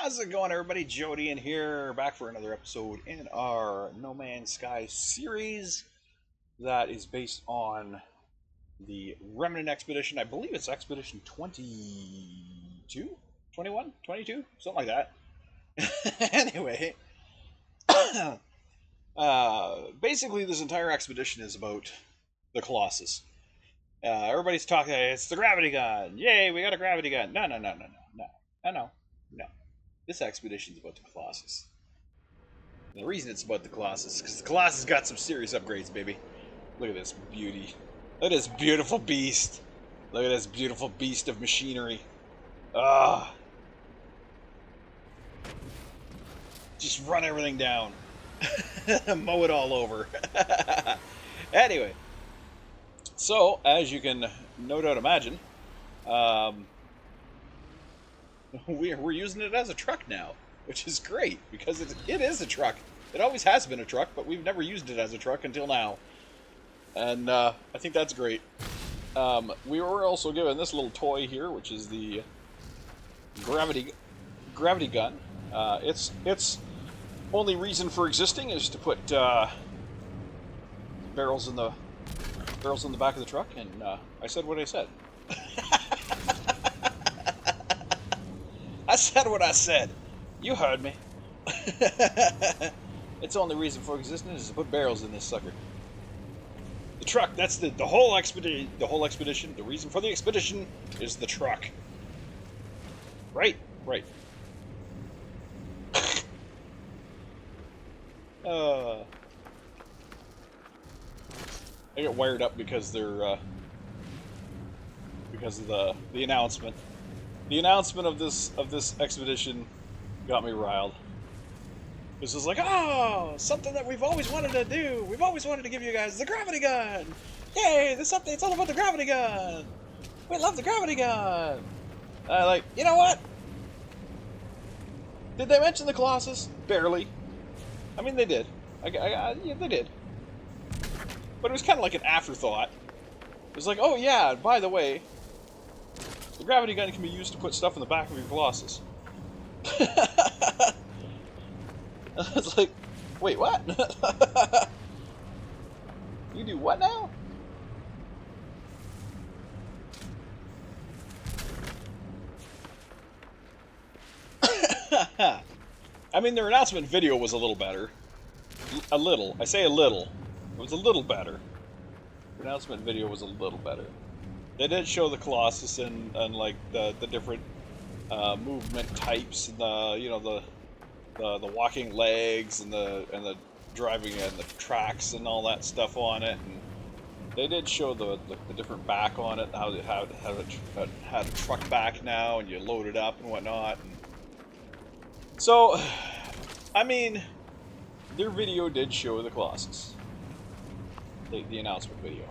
How's it going, everybody? Jody in here, back for another episode in our No Man's Sky series that is based on the Remnant Expedition. I believe it's Expedition 22? 21? 22? Something like that. Anyway, basically this entire expedition is about the Colossus. Everybody's talking, it's the gravity gun! Yay, we got a gravity gun! No. This expedition's about the Colossus. And the reason it's about the Colossus is because the Colossus got some serious upgrades, baby. Look at this beauty. Look at this beautiful beast. Look at this beautiful beast of machinery. Ah. Just run everything down. Mow it all over. Anyway. So, as you can no doubt imagine, we're using it as a truck now, which is great, because it is a truck. It always has been a truck, but we've never used it as a truck until now. And I think that's great. We were also given this little toy here, which is the gravity gun. Its only reason for existing is to put barrels in the back of the truck, and I said what I said. I said what I said. You heard me. Its only reason for existence is to put barrels in this sucker. The truck, that's the whole expedition. The whole expedition. The reason for the expedition is the truck. Right. I get wired up because they're because of the announcement. The announcement of this expedition got me riled. This is like, oh, something that we've always wanted to do. We've always wanted to give you guys the gravity gun. Yay! This update's all about the gravity gun. We love the gravity gun. Like, you know what? Did they mention the Colossus? Barely. I mean, they did. Yeah, they did. But it was kind of like an afterthought. It was like, oh yeah, by the way, the gravity gun can be used to put stuff in the back of your Colossus. It's like, wait, what? You do what now? I mean, their announcement video was a little better. A little. I say a little. It was a little better. The announcement video was a little better. They did show the Colossus and like the different movement types, and the walking legs and the driving and the tracks and all that stuff on it. And they did show the different back on it, how it had a truck back now, and you load it up and whatnot. And so, I mean, their video did show the Colossus. The announcement video.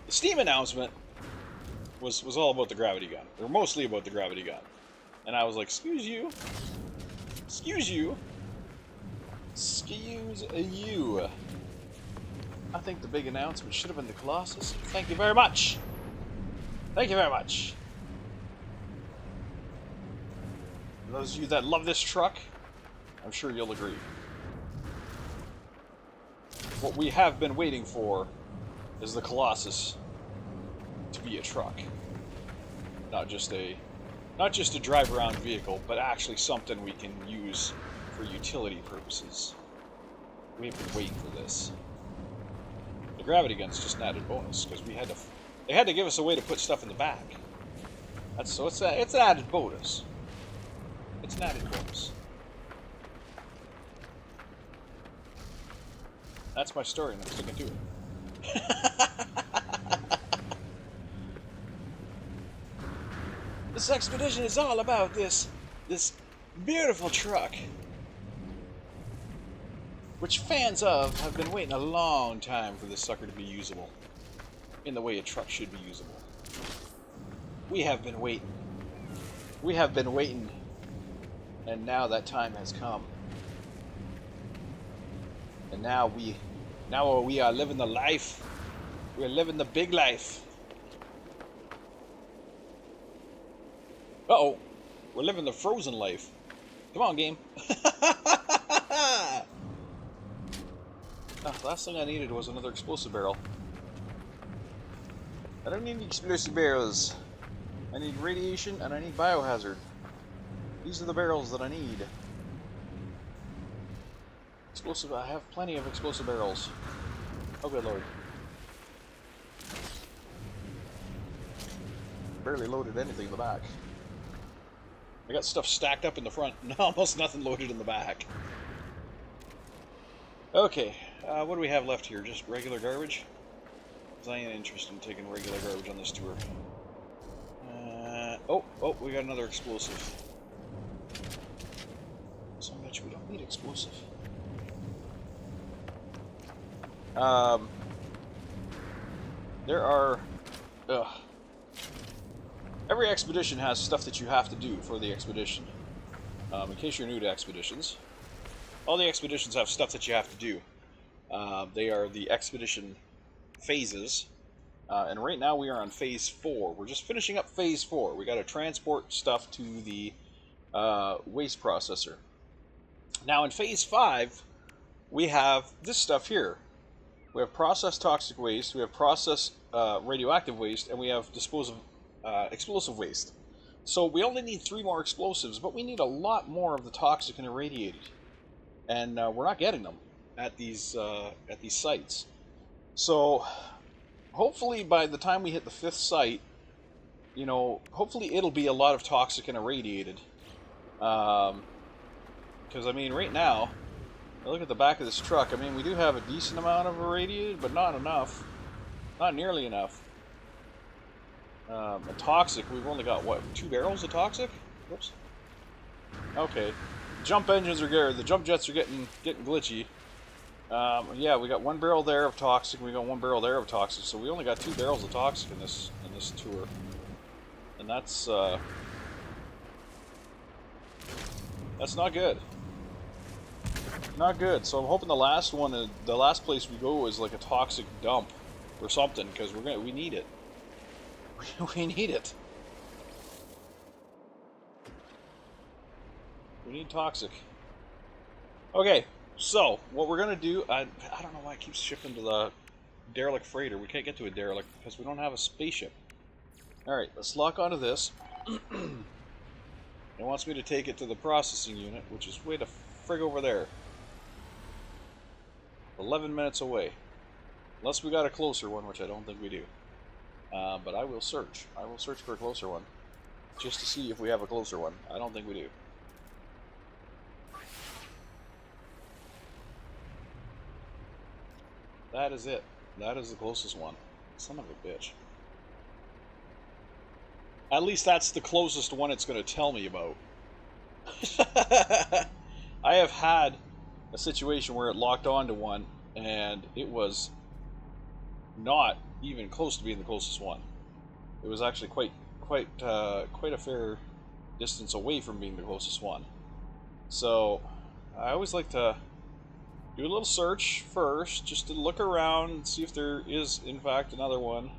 The Steam announcement was all about the gravity gun. They were mostly about the gravity gun. And I was like, excuse you. I think the big announcement should have been the Colossus. Thank you very much. Thank you very much. For those of you that love this truck, I'm sure you'll agree. What we have been waiting for is the Colossus to be a truck. Not just a drive around vehicle, but actually something we can use for utility purposes. We have been waiting for this. The gravity gun's just an added bonus, because they had to give us a way to put stuff in the back. It's an added bonus. It's an added bonus. That's my story, and I'm sticking to it. This expedition is all about this beautiful truck, which fans of have been waiting a long time for this sucker to be usable, in the way a truck should be usable. We have been waiting. We have been waiting, and now that time has come. And now we are living the life. We're living the big life. Uh-oh. We're living the frozen life. Come on, game. The last thing I needed was another explosive barrel. I don't need explosive barrels. I need radiation and I need biohazard. These are the barrels that I need. Explosive, I have plenty of explosive barrels. Oh good lord. Barely loaded anything in the back. I got stuff stacked up in the front and almost nothing loaded in the back. Okay, what do we have left here? Just regular garbage? Because I ain't interested in taking regular garbage on this tour. Oh, we got another explosive. So much we don't need explosive. There are... Every expedition has stuff that you have to do for the expedition. In case you're new to expeditions, all the expeditions have stuff that you have to do. They are the expedition phases, and right now we are on phase 4. We're just finishing up phase 4. We got to transport stuff to the waste processor. Now in phase 5, we have this stuff here. We have processed toxic waste, we have processed radioactive waste, and we have explosive waste. So we only need 3 more explosives, but we need a lot more of the toxic and irradiated, and we're not getting them at these sites. So hopefully by the time we hit the 5th site, you know, hopefully it'll be a lot of toxic and irradiated. Because I mean, right now, look at the back of this truck. I mean, we do have a decent amount of irradiated, but not enough, not nearly enough. And toxic, we've only got, what, 2 barrels of toxic? Whoops. Okay. Jump engines are good. The jump jets are getting glitchy. Yeah, we got 1 barrel there of toxic, and we got 1 barrel there of toxic, so we only got 2 barrels of toxic in this tour. And that's not good. Not good. So I'm hoping the last one, the last place we go is like a toxic dump or something, because we need it. We need it. We need toxic. Okay, so what we're gonna do, I don't know why it keeps shipping to the derelict freighter. We can't get to a derelict because we don't have a spaceship. Alright, let's lock onto this. It wants me to take it to the processing unit, which is way the frig over there. 11 minutes away. Unless we got a closer one, which I don't think we do. But I will search. I will search for a closer one. Just to see if we have a closer one. I don't think we do. That is it. That is the closest one. Son of a bitch. At least that's the closest one it's going to tell me about. I have had a situation where it locked onto one, and it was not even close to being the closest one. It was actually quite a fair distance away from being the closest one. So I always like to do a little search first, just to look around and see if there is in fact another one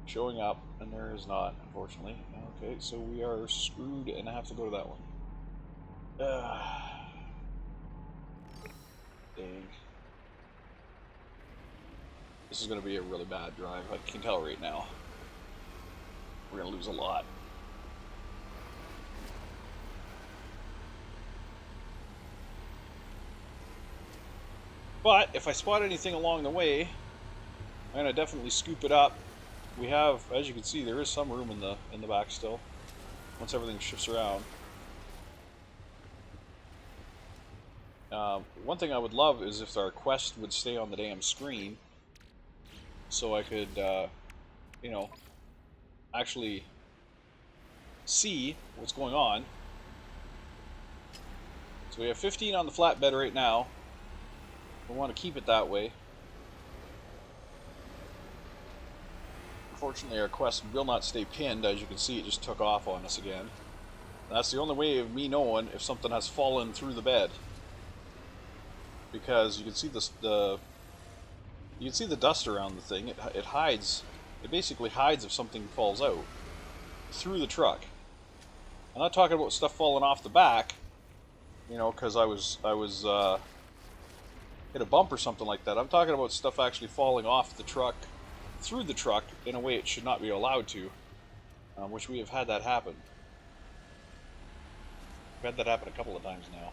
showing up, and there is not, unfortunately. Okay, so we are screwed, and I have to go to that one. Dang. This is going to be a really bad drive, I can tell right now. We're going to lose a lot. But if I spot anything along the way, I'm going to definitely scoop it up. We have, as you can see, there is some room in the back still, once everything shifts around. One thing I would love is if our quest would stay on the damn screen, so I could, you know, actually see what's going on. So we have 15 on the flatbed right now. We want to keep it that way. Unfortunately, our quest will not stay pinned. As you can see, it just took off on us again. That's the only way of me knowing if something has fallen through the bed, because you can see you can see the dust around the thing. It hides. It basically hides if something falls out through the truck. I'm not talking about stuff falling off the back, you know, because I was hit a bump or something like that. I'm talking about stuff actually falling off the truck, through the truck, in a way it should not be allowed to, which we have had that happen. We've had that happen a couple of times now.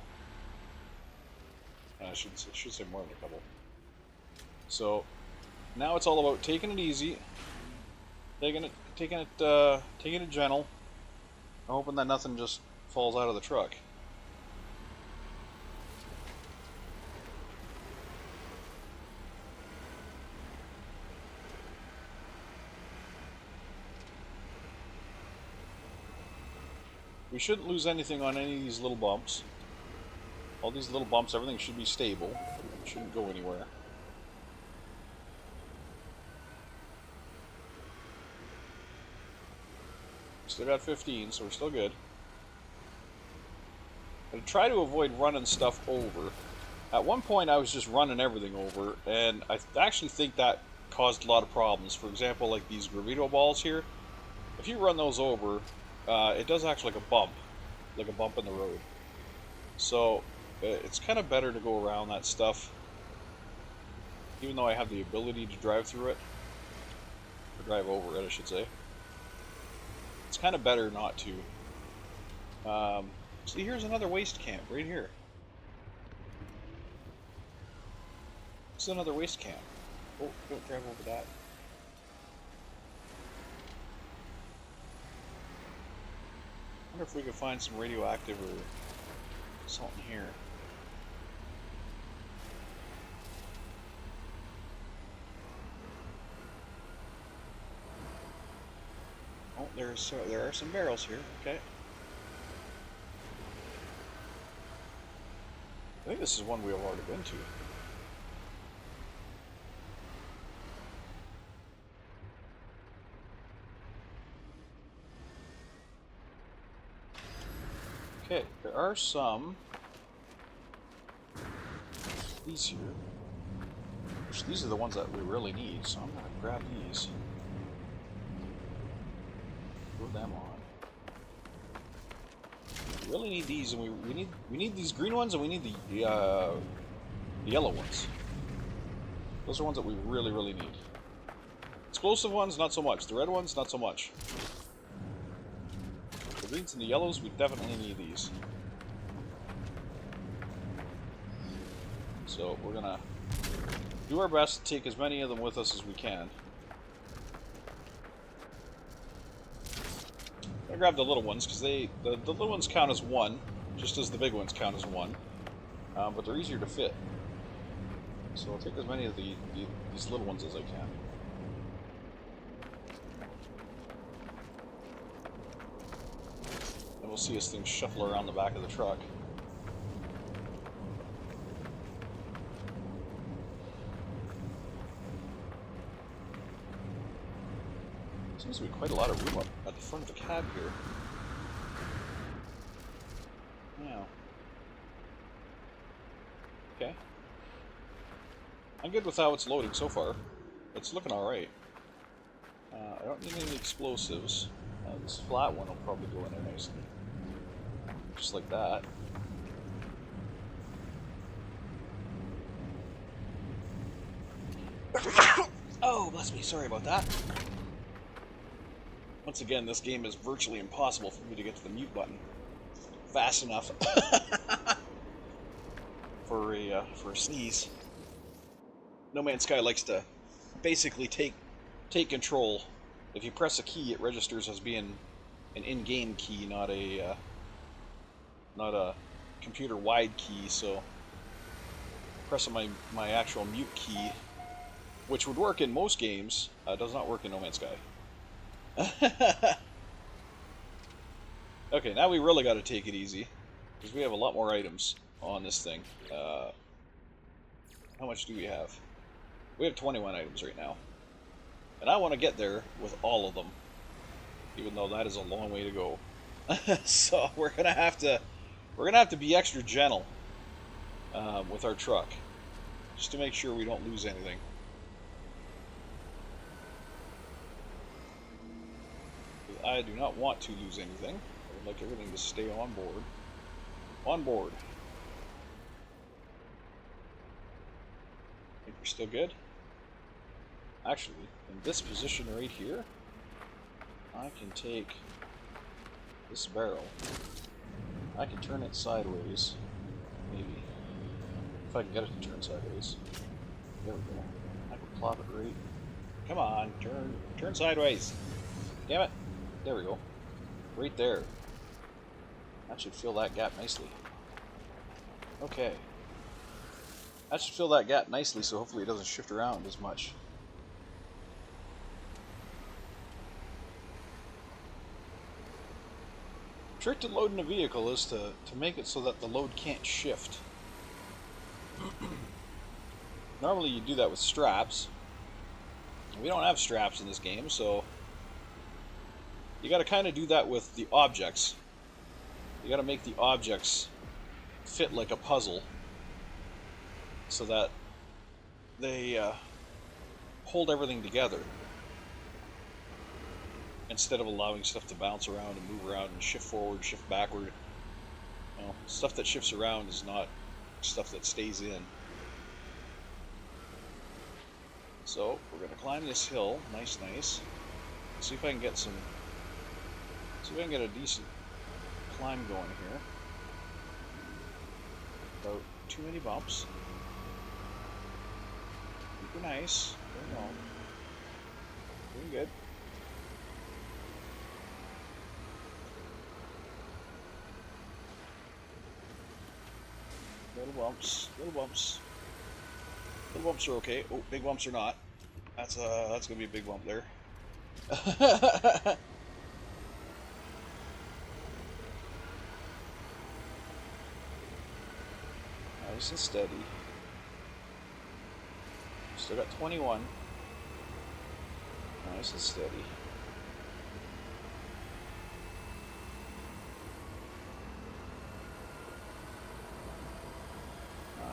I should say more than a couple. So now it's all about taking it easy, taking it gentle, and hoping that nothing just falls out of the truck. We shouldn't lose anything on any of these little bumps. All these little bumps, everything should be stable. It shouldn't go anywhere. Still got 15, so we're still good. I try to avoid running stuff over. At one point I was just running everything over, and I actually think that caused a lot of problems. For example, like these gravito balls here. If you run those over, it does act like a bump in the road. So it's kind of better to go around that stuff, even though I have the ability to drive through it, or drive over it, I should say. It's kind of better not to. See, here's another waste camp right here. It's another waste camp. Oh, don't drive over that. I wonder if we could find some radioactive or something here. Oh, there are some barrels here. Okay. I think this is one we've already been to. Okay, there are some. These here. Which these are the ones that we really need, so I'm gonna grab these. Put them on. We really need these, and we need these green ones, and we need the yellow ones. Those are ones that we really, really need. Explosive ones, not so much. The red ones, not so much. The greens and the yellows, we definitely need these. So we're gonna do our best to take as many of them with us as we can. I grabbed the little ones because the little ones count as one, just as the big ones count as one, but they're easier to fit. So I'll take as many of these little ones as I can. And we'll see as things shuffle around the back of the truck. Seems to be quite a lot of room up at the front of the cab here. Now. Okay. I'm good with how it's loading so far. It's looking alright. I don't need any explosives. This flat one will probably go in there nicely. Just like that. Oh, bless me, sorry about that. Once again, this game is virtually impossible for me to get to the mute button fast enough for a sneeze. No Man's Sky likes to basically take control. If you press a key, it registers as being an in-game key, not a computer-wide key. So pressing my actual mute key, which would work in most games, does not work in No Man's Sky. Okay, now we really got to take it easy, because we have a lot more items on this thing. How much do we have? We have 21 items right now, and I want to get there with all of them, even though that is a long way to go. So we're gonna have to be extra gentle with our truck, just to make sure we don't lose anything. I do not want to lose anything. I'd like everything to stay on board. On board. Think we're still good? Actually, in this position right here, I can take this barrel. I can turn it sideways. Maybe. If I can get it to turn sideways. There we go. I can plop it right. Come on, turn sideways. Damn it. There we go. Right there. That should fill that gap nicely. Okay. That should fill that gap nicely, so hopefully it doesn't shift around as much. The trick to loading a vehicle is to make it so that the load can't shift. Normally you do that with straps. We don't have straps in this game, so you got to kind of do that with the objects. You got to make the objects fit like a puzzle so that they hold everything together instead of allowing stuff to bounce around and move around and shift forward, shift backward. You know, stuff that shifts around is not stuff that stays in. So we're going to climb this hill, nice. See if I can get some. See if I can get a decent climb going here. Without too many bumps. Super nice. Going on. Doing good. Little bumps. Little bumps. Little bumps are okay. Oh, big bumps are not. That's gonna be a big bump there. Nice and steady. Still got 21. Nice and steady.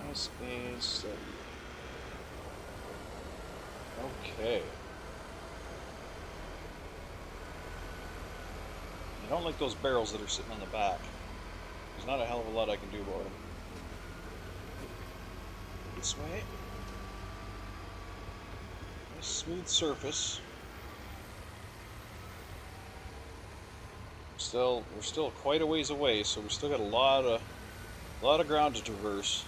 Nice and steady. Okay. I don't like those barrels that are sitting on the back. There's not a hell of a lot I can do about them. This way. Nice smooth surface. We're still quite a ways away, so we still got a lot of ground to traverse.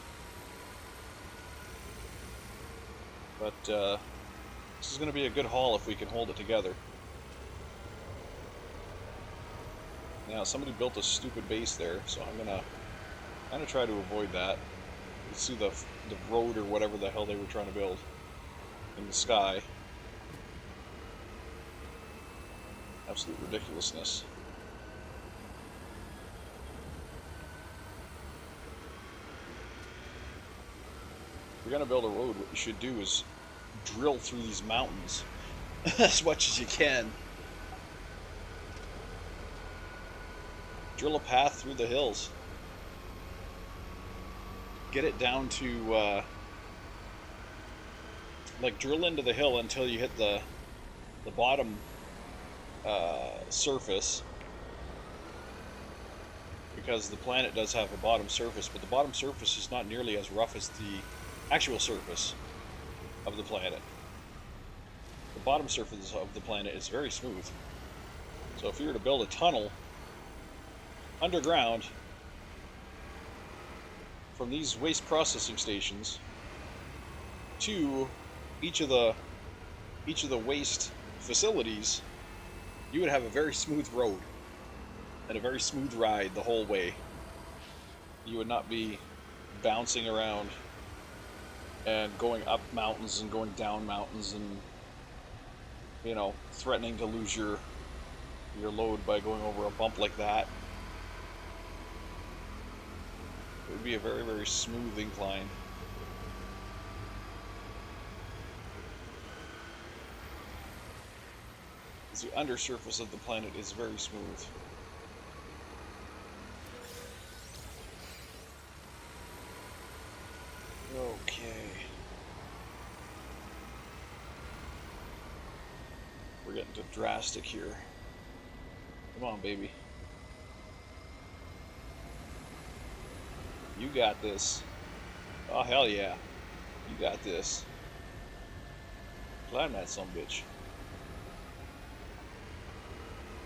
But this is going to be a good haul if we can hold it together. Now somebody built a stupid base there, so I'm gonna try to avoid that. You see the road or whatever the hell they were trying to build in the sky. Absolute ridiculousness. If you're gonna build a road, what you should do is drill through these mountains as much as you can. Drill a path through the hills. Get it down to like drill into the hill until you hit the bottom surface, because the planet does have a bottom surface, but the bottom surface is not nearly as rough as the actual surface of the planet. The bottom surface of the planet is very smooth. So if you were to build a tunnel underground from these waste processing stations to each of the waste facilities, you would have a very smooth road and a very smooth ride the whole way. You would not be bouncing around and going up mountains and going down mountains and, you know, threatening to lose your load by going over a bump like that. It would be a very, very smooth incline. Because the undersurface of the planet is very smooth. Okay. We're getting to drastic here. Come on, baby. You got this. Oh, hell yeah. You got this. Climb that sumbitch.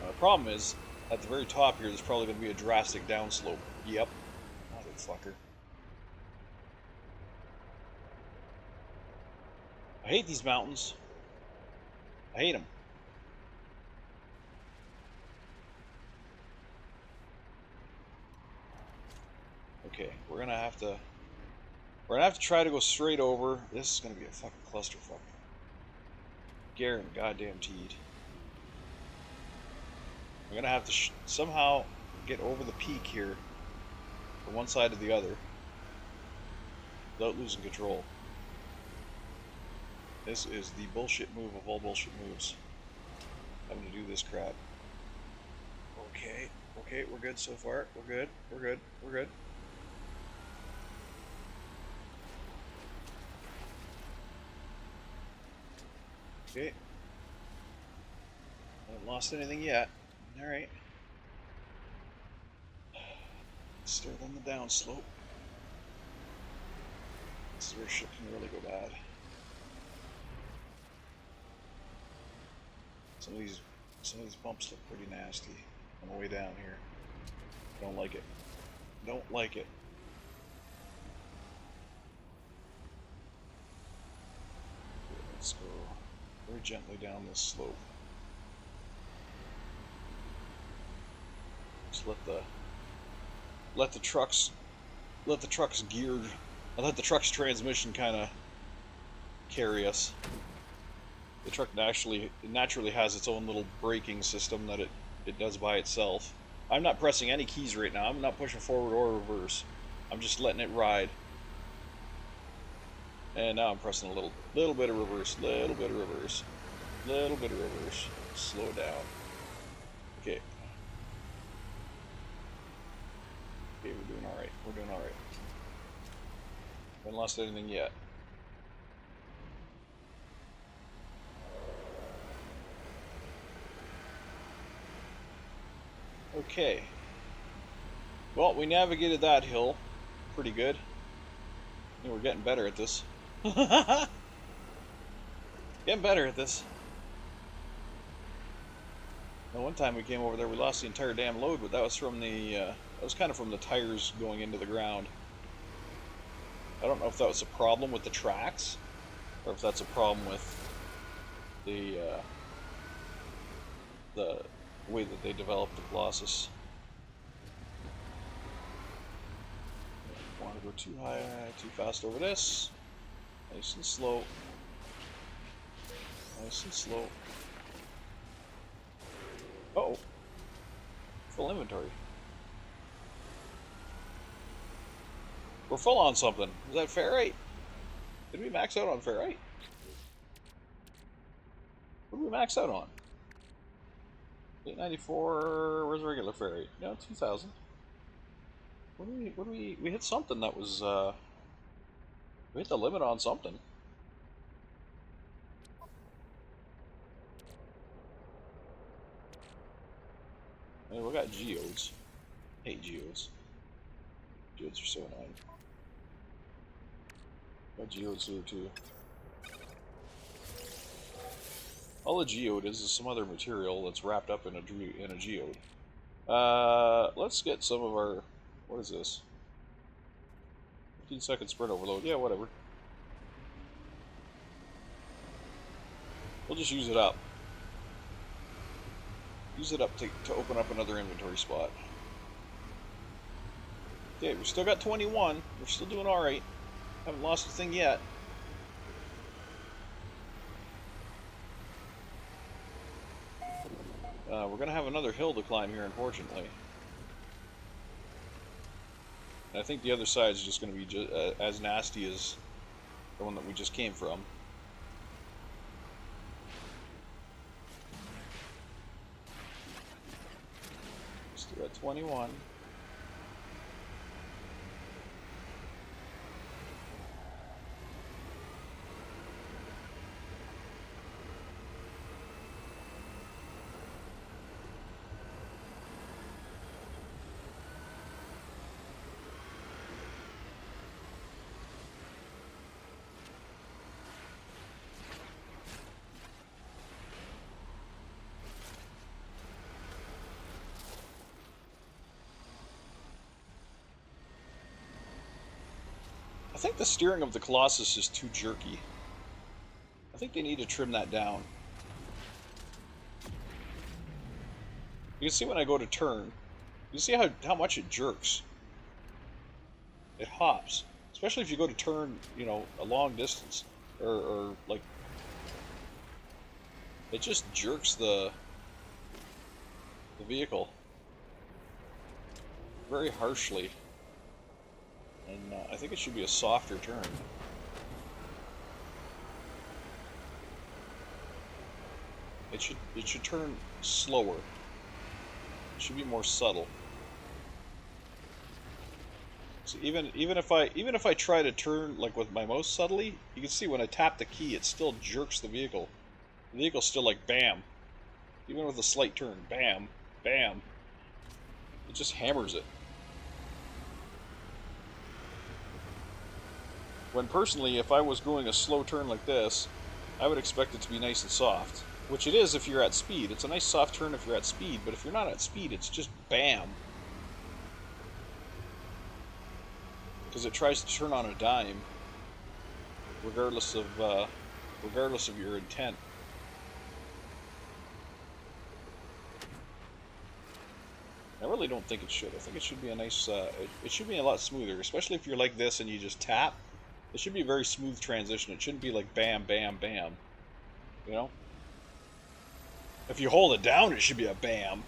Now, the problem is, at the very top here, there's probably going to be a drastic downslope. Yep. Motherfucker. I hate these mountains. I hate them. Okay, we're gonna have to try to go straight over. This is gonna be a fucking clusterfuck. Garen, goddamn teed. We're gonna have to somehow get over the peak here, from one side to the other, without losing control. This is the bullshit move of all bullshit moves. Having to do this crap. Okay, okay, we're good so far. We're good. We're good. We're good. Okay. Haven't lost anything yet. Alright. Start on the downslope. This is where shit can really go bad. Some of these bumps look pretty nasty on the way down here. Don't like it. Don't like it. Let's go very gently down this slope. Just let the truck's geared, let the truck's transmission kind of carry us. The truck naturally has its own little braking system that it does by itself. I'm not pressing any keys right now. I'm not pushing forward or reverse. I'm just letting it ride. And now I'm pressing a little bit of reverse, little bit of reverse, little bit of reverse. Slow down. Okay. Okay, we're doing all right. We're doing all right. Haven't lost anything yet. Okay. Well, we navigated that hill pretty good. I think we're getting better at this. Getting better at this. Now, one time we came over there, we lost the entire damn load, but that was from the that was kind of from the tires going into the ground. I don't know if that was a problem with the tracks, or if that's a problem with the way that they developed the Colossus. Don't want to go too high, too fast over this. Nice and slow. Nice and slow. Uh-oh. Full inventory. We're full on something. Is that ferrite? Did we max out on ferrite? What did we max out on? 894. Where's regular ferrite? No, 2000. We hit something that was we hit the limit on something. I mean, we got geodes. I hate geodes. Geodes are so annoying. Got geodes here too. All a geode is some other material that's wrapped up in a geode. Let's get some of our. What is this? 15-second sprint overload. Yeah, whatever. We'll just use it up. Use it up to open up another inventory spot. Okay, we still got 21. We're still doing alright. Haven't lost a thing yet. We're going to have another hill to climb here, unfortunately. And I think the other side is just going to be as nasty as the one that we just came from. Still at 21. think the steering of the Colossus is too jerky. I think they need to trim that down. You can see when I go to turn, you see how much it jerks. It hops. Especially if you go to turn, you know, a long distance. Or like... It just jerks the vehicle. Very harshly. And I think it should be a softer turn. It should turn slower. It should be more subtle. So even if I try to turn like with my mouse subtly, you can see when I tap the key, it still jerks the vehicle. The vehicle's still like bam. Even with a slight turn, bam, bam. It just hammers it. When personally, if I was going a slow turn like this, I would expect it to be nice and soft. Which it is if you're at speed. It's a nice soft turn if you're at speed, but if you're not at speed, it's just bam. Because it tries to turn on a dime, regardless of your intent. I really don't think it should. I think it should be a nice, it should be a lot smoother, especially if you're like this and you just tap. It should be a very smooth transition. It shouldn't be like bam, bam, bam. You know? If you hold it down, it should be a bam,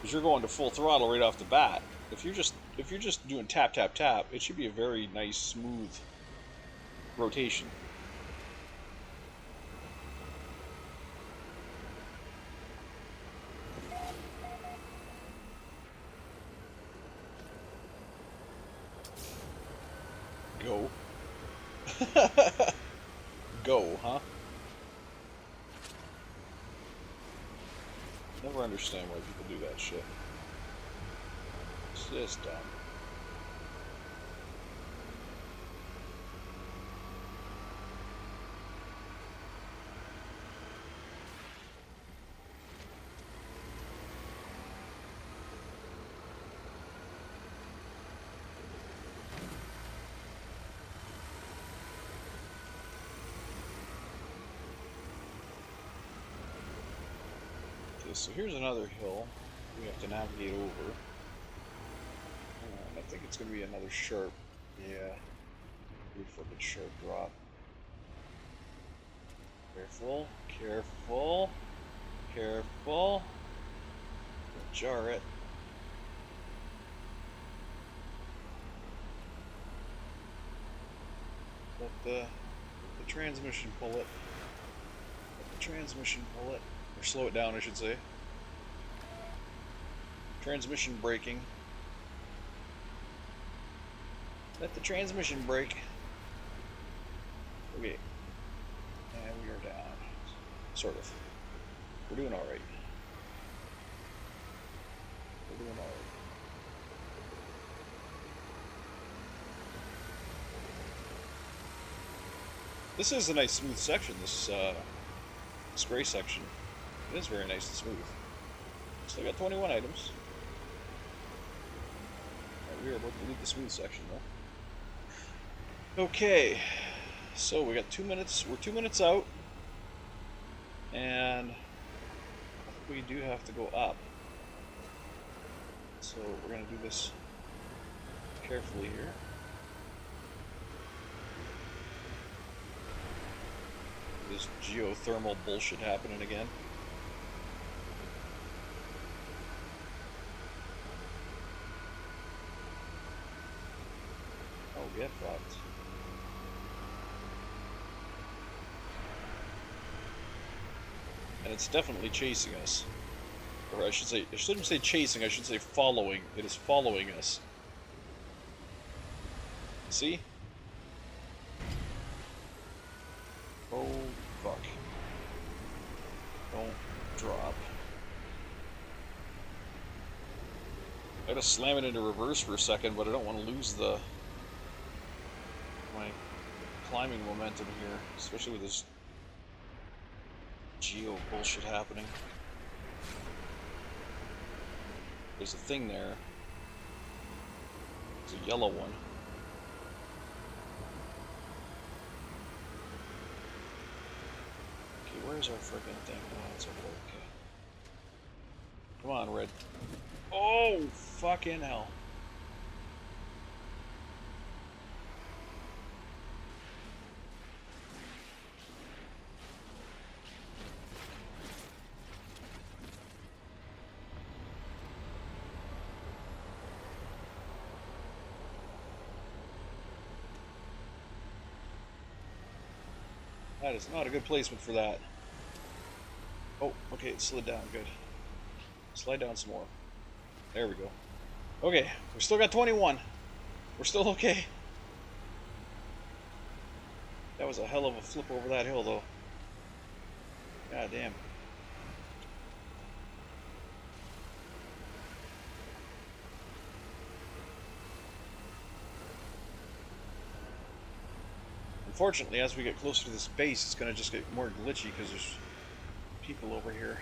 because you're going to full throttle right off the bat. If you're just doing tap, tap, tap, it should be a very nice, smooth rotation. Go. Go, huh? Never understand why people do that shit. It's just dumb. So here's another hill we have to navigate over. I think it's going to be another sharp, yeah, pretty fucking sharp drop. Careful, careful, careful. Don't jar it. Let the transmission pull it. Let the transmission pull it. Or slow it down, I should say. Transmission braking. Let the transmission brake. Okay. And we are down. Sort of. We're doing alright. We're doing alright. This is a nice smooth section, this gray section. It is very nice and smooth. Still got 21 items. Right, we are about to leave the smooth section though. Okay, so we got 2 minutes. We're 2 minutes out, and we do have to go up. So we're gonna do this carefully here. This geothermal bullshit happening again. Get fucked. And it's definitely chasing us. Or I shouldn't say chasing, I should say following. It is following us. See? Oh, fuck. Don't drop. I gotta slam it into reverse for a second, but I don't want to lose my climbing momentum here, especially with this geo bullshit happening. There's a thing there. There's a yellow one. Where's our friggin' thing? Oh, it's over there. Okay. Come on, Red. Oh, fucking hell. That is not a good placement for that. Oh, okay, it slid down. Good. Slide down some more. There we go. Okay, we still got 21. We're still okay. That was a hell of a flip over that hill, though. God damn. Unfortunately, as we get closer to this base, it's going to just get more glitchy because there's people over here.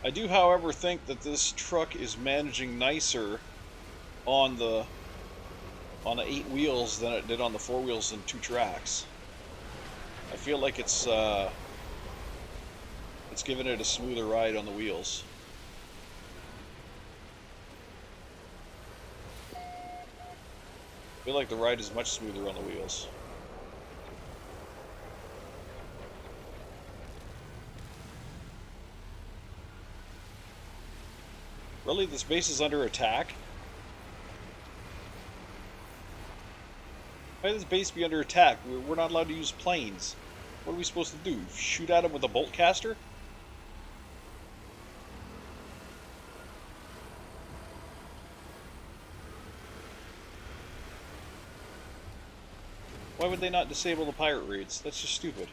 I do, however, think that this truck is managing nicer on the 8 wheels than it did on the 4 wheels and 2 tracks. I feel like it's giving it a smoother ride on the wheels. I feel like the ride is much smoother on the wheels. Really, this base is under attack? Why does this base be under attack? We're not allowed to use planes. What are we supposed to do? Shoot at them with a bolt caster? Why would they not disable the pirate raids? That's just stupid.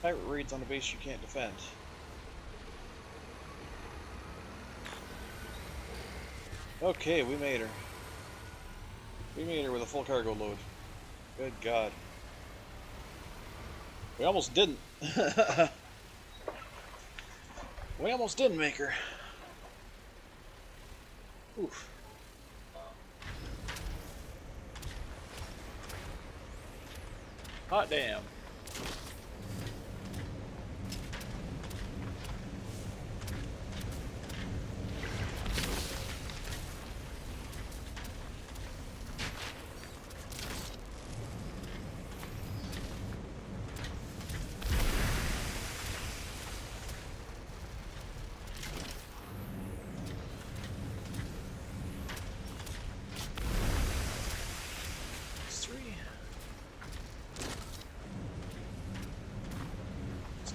Pirate raids on a base you can't defend. Okay, we made her. We made her with a full cargo load. Good God. We almost didn't. We almost didn't make her. Oof. Hot damn.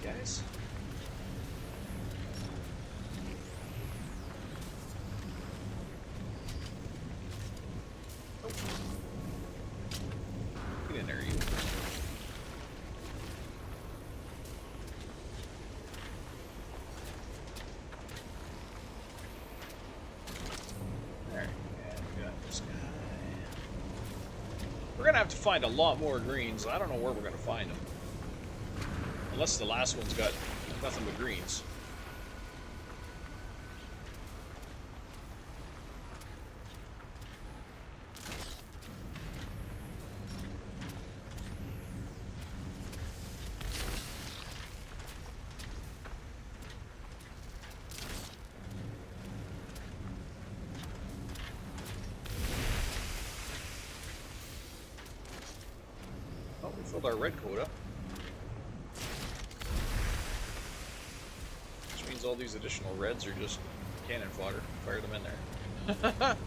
Guys. Oh. Get in there, you. There, and we got this guy. We're gonna have to find a lot more greens. I don't know where we're gonna find them. Unless the last one's got nothing but greens. Oh, we filled our red quota. All these additional reds are just cannon fodder. Fire them in there.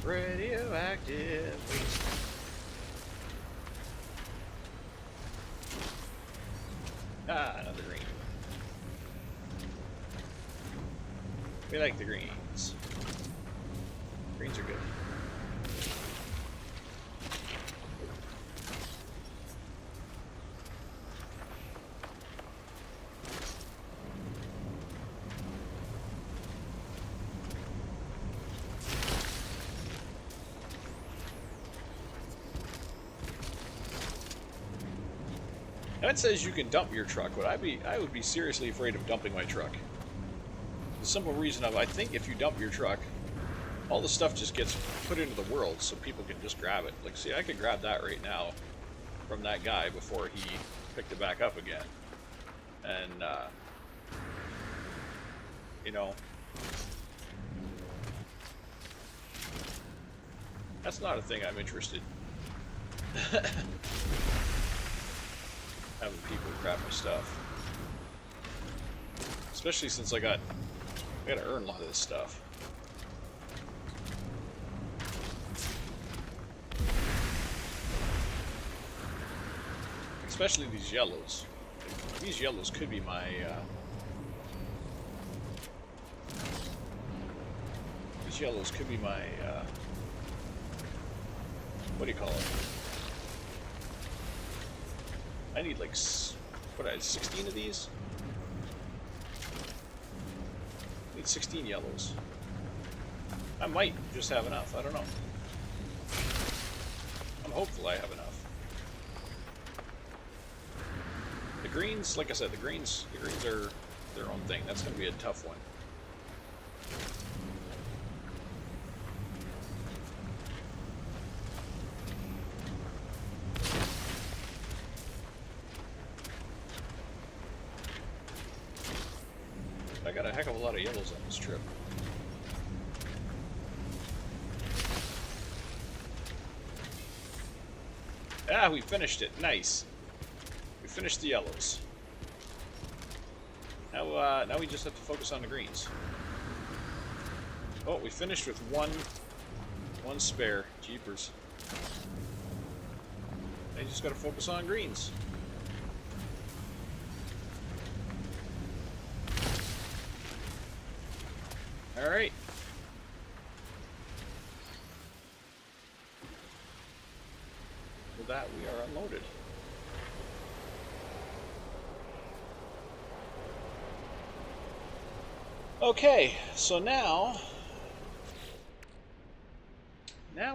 Radioactive waste. Ah, another green. We like the greens. Greens are good. Now it says you can dump your truck, but I would be seriously afraid of dumping my truck. The simple reason of, I think if you dump your truck, all the stuff just gets put into the world so people can just grab it. Like, see, I could grab that right now from that guy before he picked it back up again. And, you know, that's not a thing I'm interested in. Having people grab my stuff. Especially since I gotta earn a lot of this stuff. Especially these yellows. These yellows could be my, these yellows could be my, what do you call it? I need like, what, I had 16 of these? I need 16 yellows. I might just have enough, I don't know. I'm hopeful I have enough. The greens, like I said, the greens are their own thing. That's going to be a tough one. I got a heck of a lot of yellows on this trip. Ah, we finished it. Nice. We finished the yellows. Now, now we just have to focus on the greens. Oh, we finished with one spare. Jeepers. I just got to focus on greens. All right. With that, we are unloaded. Okay, so now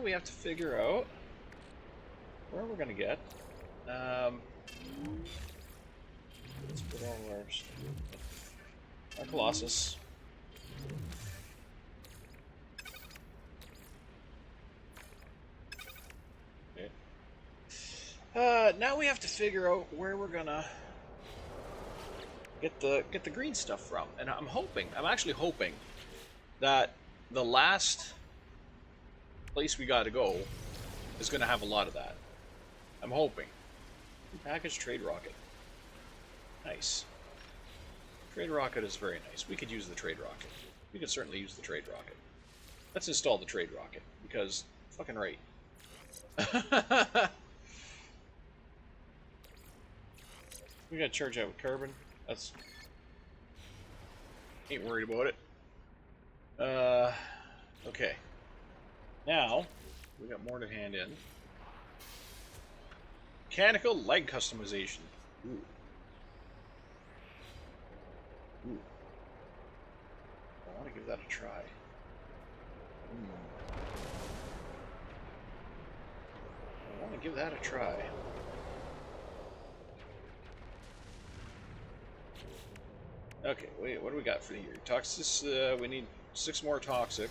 we have to figure out where we're gonna get. Let's put all our Colossus. Okay. Now we have to figure out where we're gonna get the green stuff from, and I'm actually hoping that the last place we got to go is going to have a lot of that. I'm hoping. Package trade rocket. Nice. Trade rocket is very nice. We could use the trade rocket. We could certainly use the trade rocket. Let's install the trade rocket, because fucking right. We gotta charge out with carbon. That's... ain't worried about it. Okay. Now, we got more to hand in. Mechanical leg customization. Ooh. Ooh. I want to give that a try. I want to give that a try. Okay, wait, what do we got for the year? Toxic, we need 6 more toxic.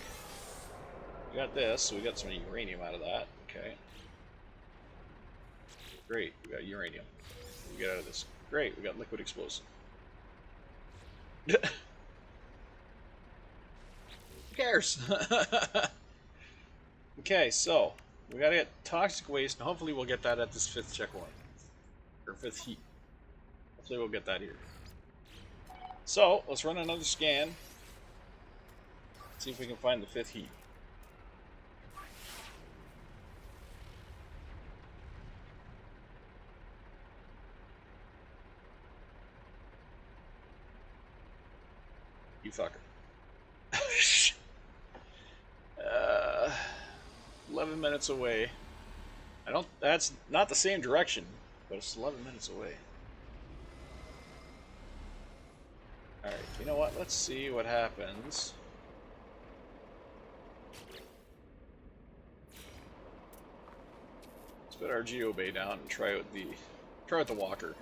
We got this, so we got some uranium out of that. Okay. Great, we got uranium. What do we get out of this? Great, we got liquid explosive. Who cares? Okay, so we gotta get toxic waste, and hopefully we'll get that at this 5th checkpoint. Or 5th heat. Hopefully we'll get that here. So, let's run another scan. See if we can find the 5th heat. You fucker. 11 minutes away. That's not the same direction, but it's 11 minutes away. Alright, you know what? Let's see what happens. Let's put our geobay down and try out the walker.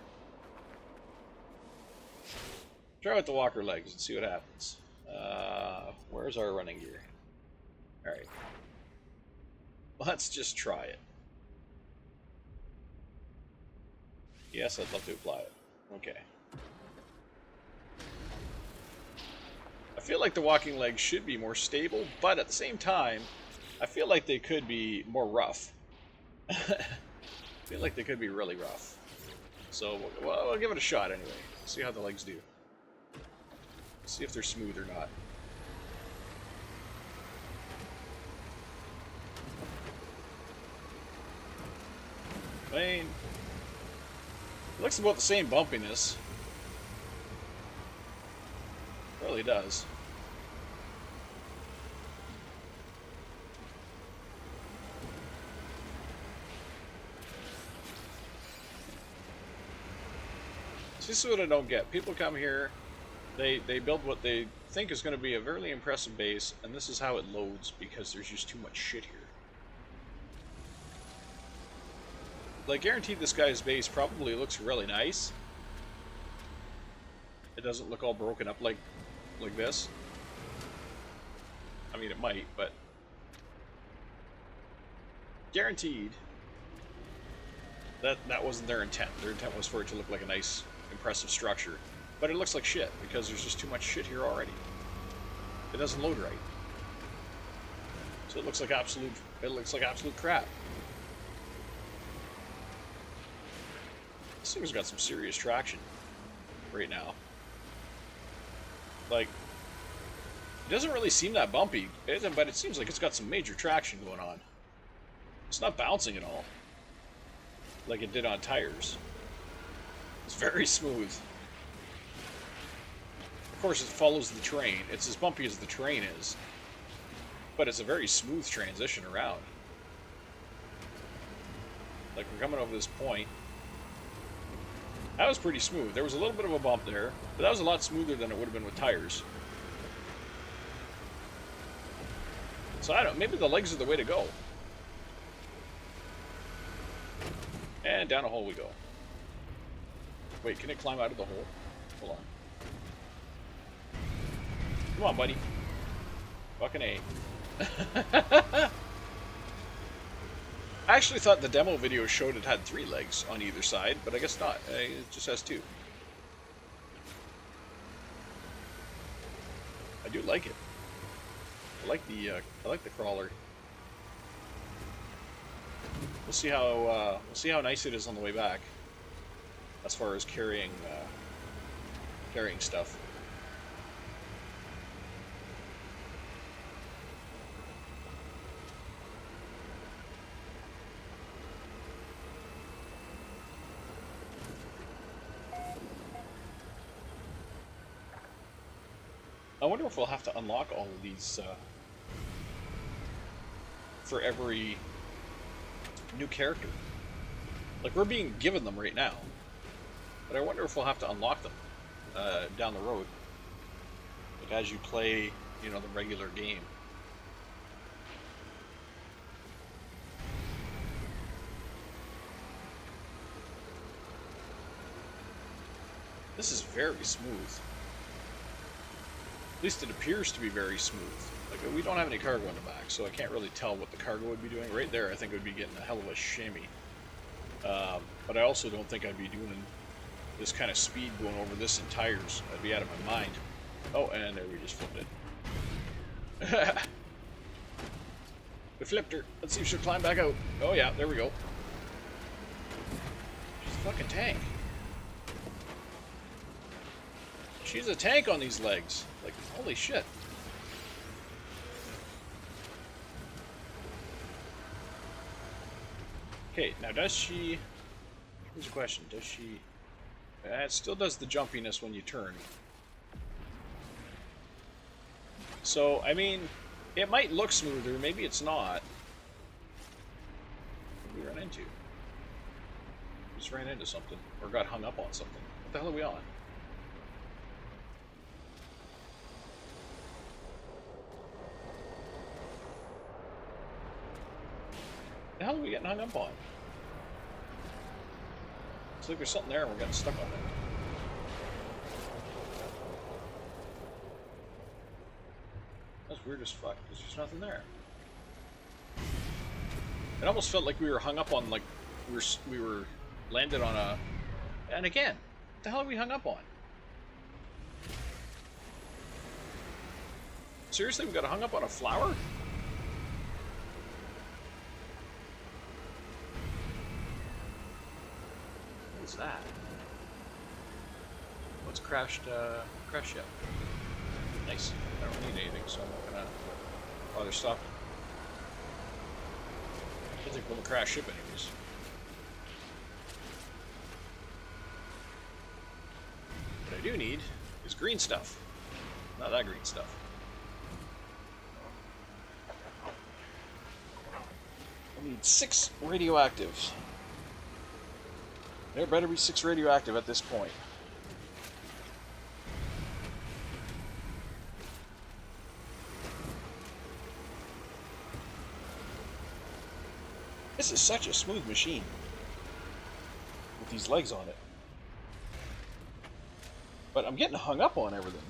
Try out the walker legs and see what happens. Where's our running gear? Alright. Let's just try it. Yes, I'd love to apply it. Okay. I feel like the walking legs should be more stable, but at the same time, I feel like they could be more rough. I feel like they could be really rough. So, we'll give it a shot anyway. See how the legs do. See if they're smooth or not. I mean, it looks about the same bumpiness. It really does. This is what I don't get. People come here, they build what they think is going to be a very impressive base, and this is how it loads because there's just too much shit here. Like, guaranteed this guy's base probably looks really nice. It doesn't look all broken up like this. I mean, it might, but guaranteed that wasn't their intent. Their intent was for it to look like a nice, impressive structure. But it looks like shit because there's just too much shit here already. It doesn't load right. So it looks like absolute crap. This thing's got some serious traction right now. Like, it doesn't really seem that bumpy, but it seems like it's got some major traction going on. It's not bouncing at all, like it did on tires. It's very smooth. Of course, it follows the terrain. It's as bumpy as the terrain is, but it's a very smooth transition around. Like, we're coming over this point. That was pretty smooth. There was a little bit of a bump there, but that was a lot smoother than it would have been with tires. So I don't know, maybe the legs are the way to go. And down a hole we go. Wait, can it climb out of the hole? Hold on. Come on, buddy. Fucking A. I actually thought the demo video showed it had 3 legs on either side, but I guess not. It just has 2. I do like it. I like the crawler. We'll see how nice it is on the way back, as far as carrying stuff. I wonder if we'll have to unlock all of these for every new character. Like, we're being given them right now, but I wonder if we'll have to unlock them down the road, like as you play, you know, the regular game. This is very smooth. At least it appears to be very smooth. Like, we don't have any cargo in the back, so I can't really tell what the cargo would be doing. Right there, I think it would be getting a hell of a shimmy. But I also don't think I'd be doing this kind of speed going over this in tires. I'd be out of my mind. Oh, and there, we just flipped it. We flipped her. Let's see if she'll climb back out. Oh yeah, there we go. She's a fucking tank. She's a tank on these legs. Like, holy shit. Okay, now does she... Here's a question. Does she... It still does the jumpiness when you turn. So, I mean, it might look smoother. Maybe it's not. into? We just ran into something. Or got hung up on something. What the hell are we on? The hell are we getting hung up on? Looks like there's something there and we're getting stuck on it. That's weird as fuck, because there's nothing there. It almost felt like we were hung up on, like, we were landed on a... And again, what the hell are we hung up on? Seriously, we got hung up on a flower? What is that? What's crashed, crash ship? Nice. I don't need anything, so I'm not gonna bother stopping. I don't think we'll crash ship anyways. What I do need is green stuff. Not that green stuff. I need 6 radioactives. There better be 6 radioactive at this point. This is such a smooth machine with these legs on it. But I'm getting hung up on everything.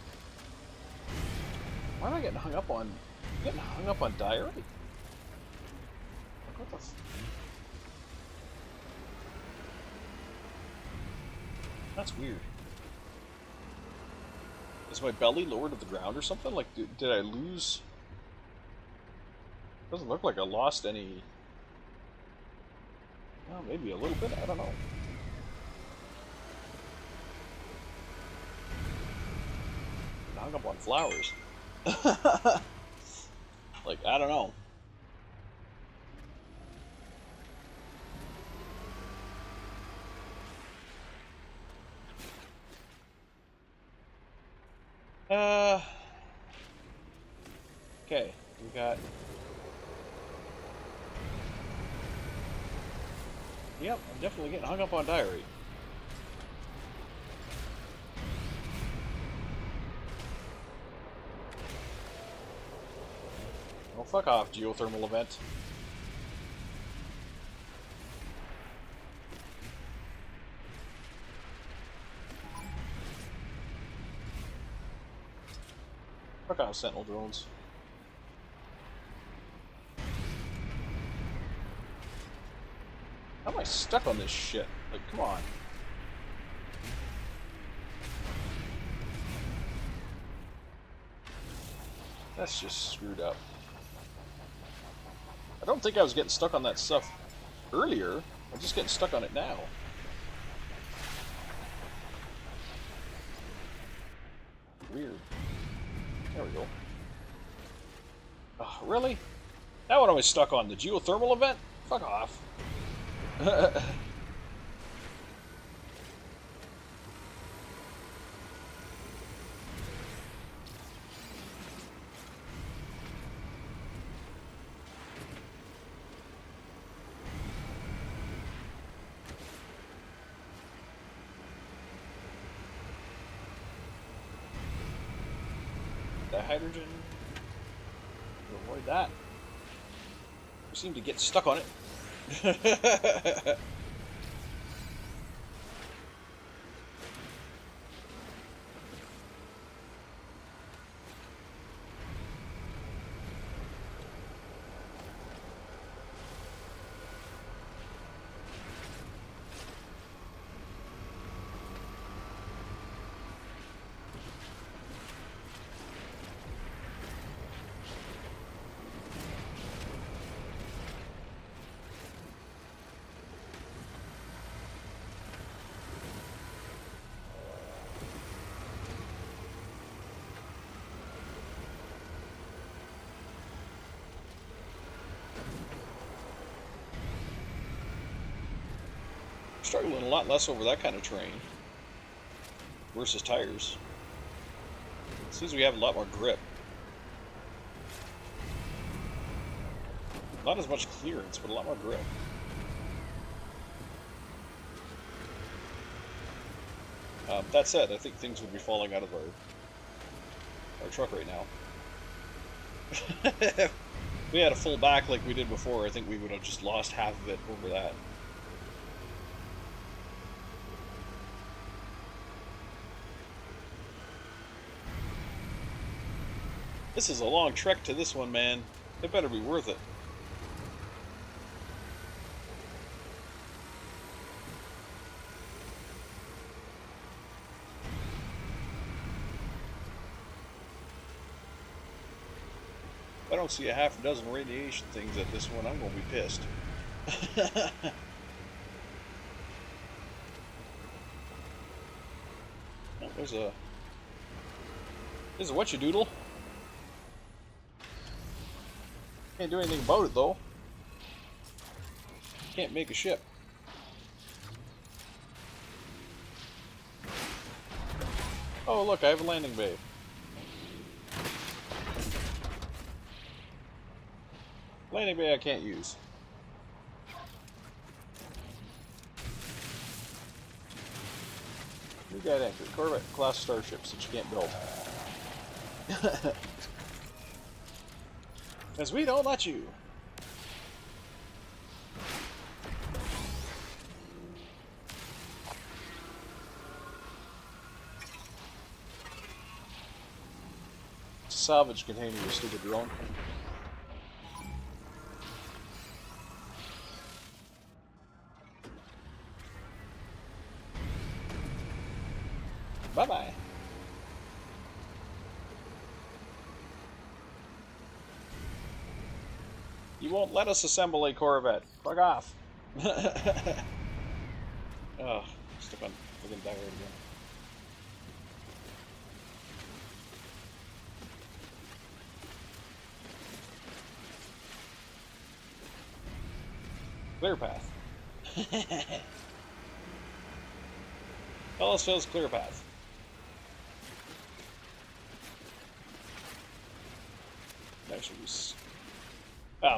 Why am I getting hung up on... I'm getting hung up on diary? Like, what the f... That's weird. Is my belly lower to the ground or something? Like, did I lose... Doesn't look like I lost any... Well, maybe a little bit, I don't know. Hung up on flowers. Like, I don't know. Okay, we got... Yep, I'm definitely getting hung up on diary. Oh, fuck off, geothermal event. Fuck off, sentinel drones. How am I stuck on this shit? Like, come on. That's just screwed up. I don't think I was getting stuck on that stuff earlier. I'm just getting stuck on it now. Weird. There we go. Oh, really? That one I was stuck on. The geothermal event? Fuck off. That hydrogen. Avoid that. We seem to get stuck on it. Struggling a lot less over that kind of terrain versus tires. It seems we have a lot more grip. Not as much clearance, but a lot more grip. That said, I think things would be falling out of our truck right now. If we had a full back like we did before, I think we would have just lost half of it over that. This is a long trek to this one, man. It better be worth it. If I don't see a half a dozen radiation things at this one, I'm going to be pissed. Oh, there's a whatcha-doodle. Can't do anything about it, though. Can't make a ship. Oh, look, I have a landing bay. Landing bay I can't use. New guide anchor. Corvette class starships that you can't build. Because we don't let you. Salvage container, you stupid drone. Bye-bye. You won't let us assemble a Corvette. Fuck off. Oh, stuck on friggin' diary again. Clear path. Ellis Phil's clear path. Actually,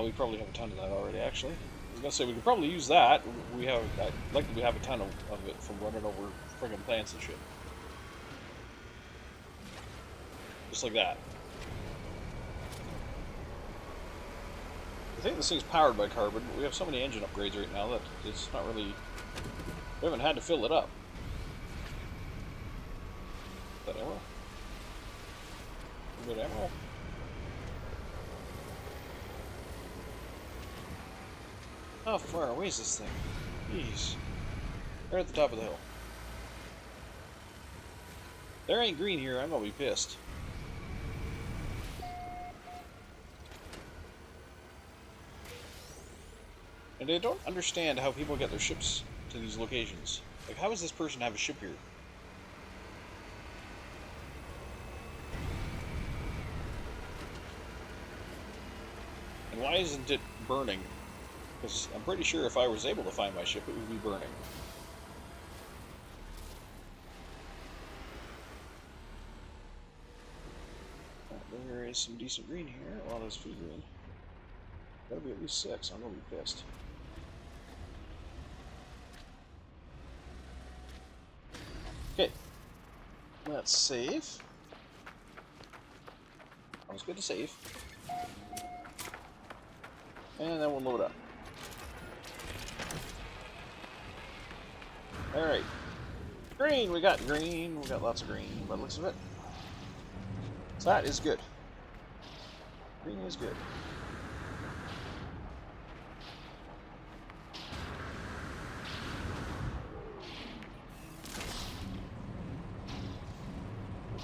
we probably have a ton of that already. Actually, I was gonna say we could probably use that. We have, like, we have a ton of it from running over friggin' plants and shit. Just like that. I think this thing's powered by carbon, but we have so many engine upgrades right now that it's not really... We haven't had to fill it up. Is that ammo? Good ammo? How far away is this thing? Jeez. Right at the top of the hill. There ain't green here, I'm gonna be pissed. And I don't understand how people get their ships to these locations. Like, how does this person have a ship here? And why isn't it burning? Because I'm pretty sure if I was able to find my ship, it would be burning. There is some decent green here. Well, there's food green. Gotta be at least 6. I'm gonna be pissed. Okay. Let's save. Always good to save. And then we'll load up. Alright. Green! We got green. We got lots of green by the looks of it. So that is good. Green is good.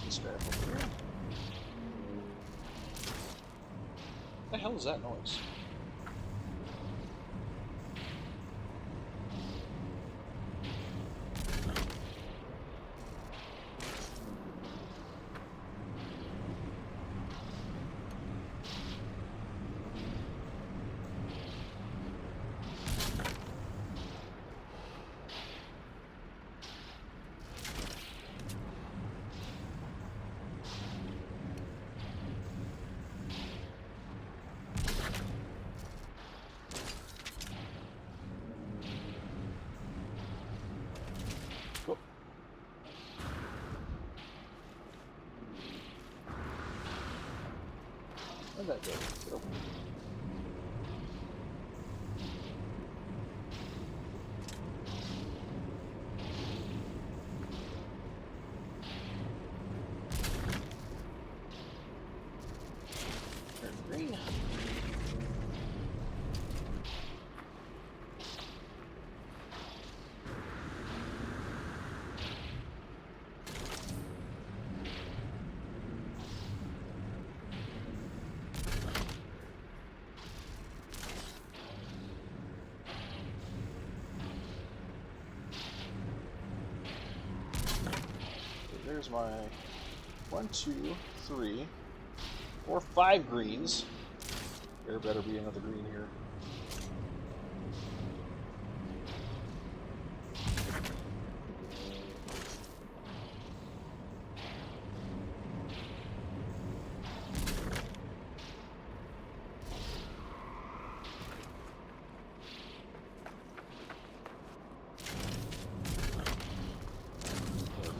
This guy over here. What the hell is that noise? Where'd that go? Get over here. Green. There's my 1, 2, 3, 4, 5 greens. There better be another green here.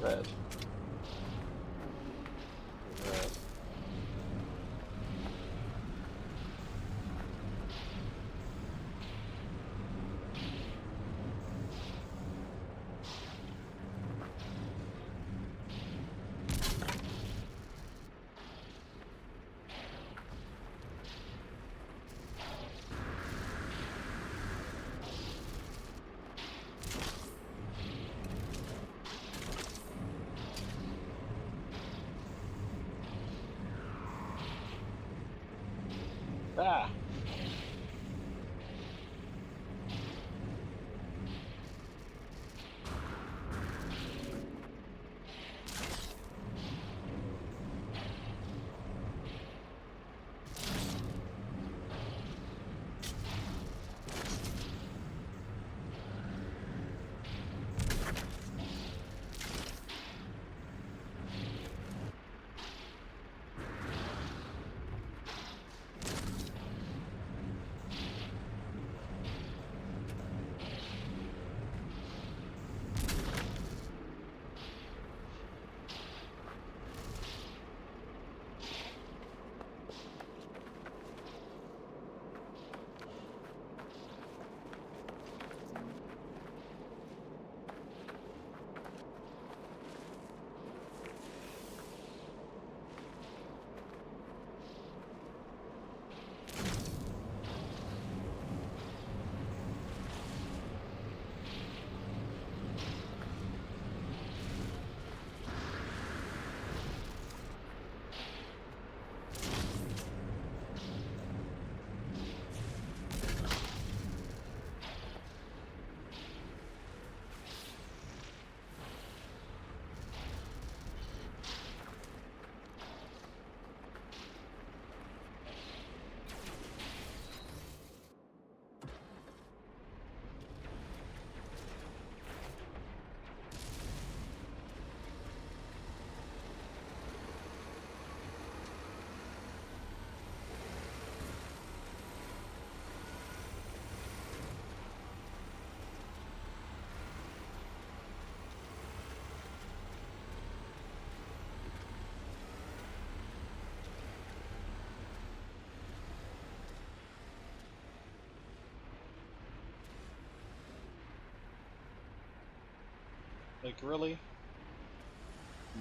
Red. Red. Ah! Like, really?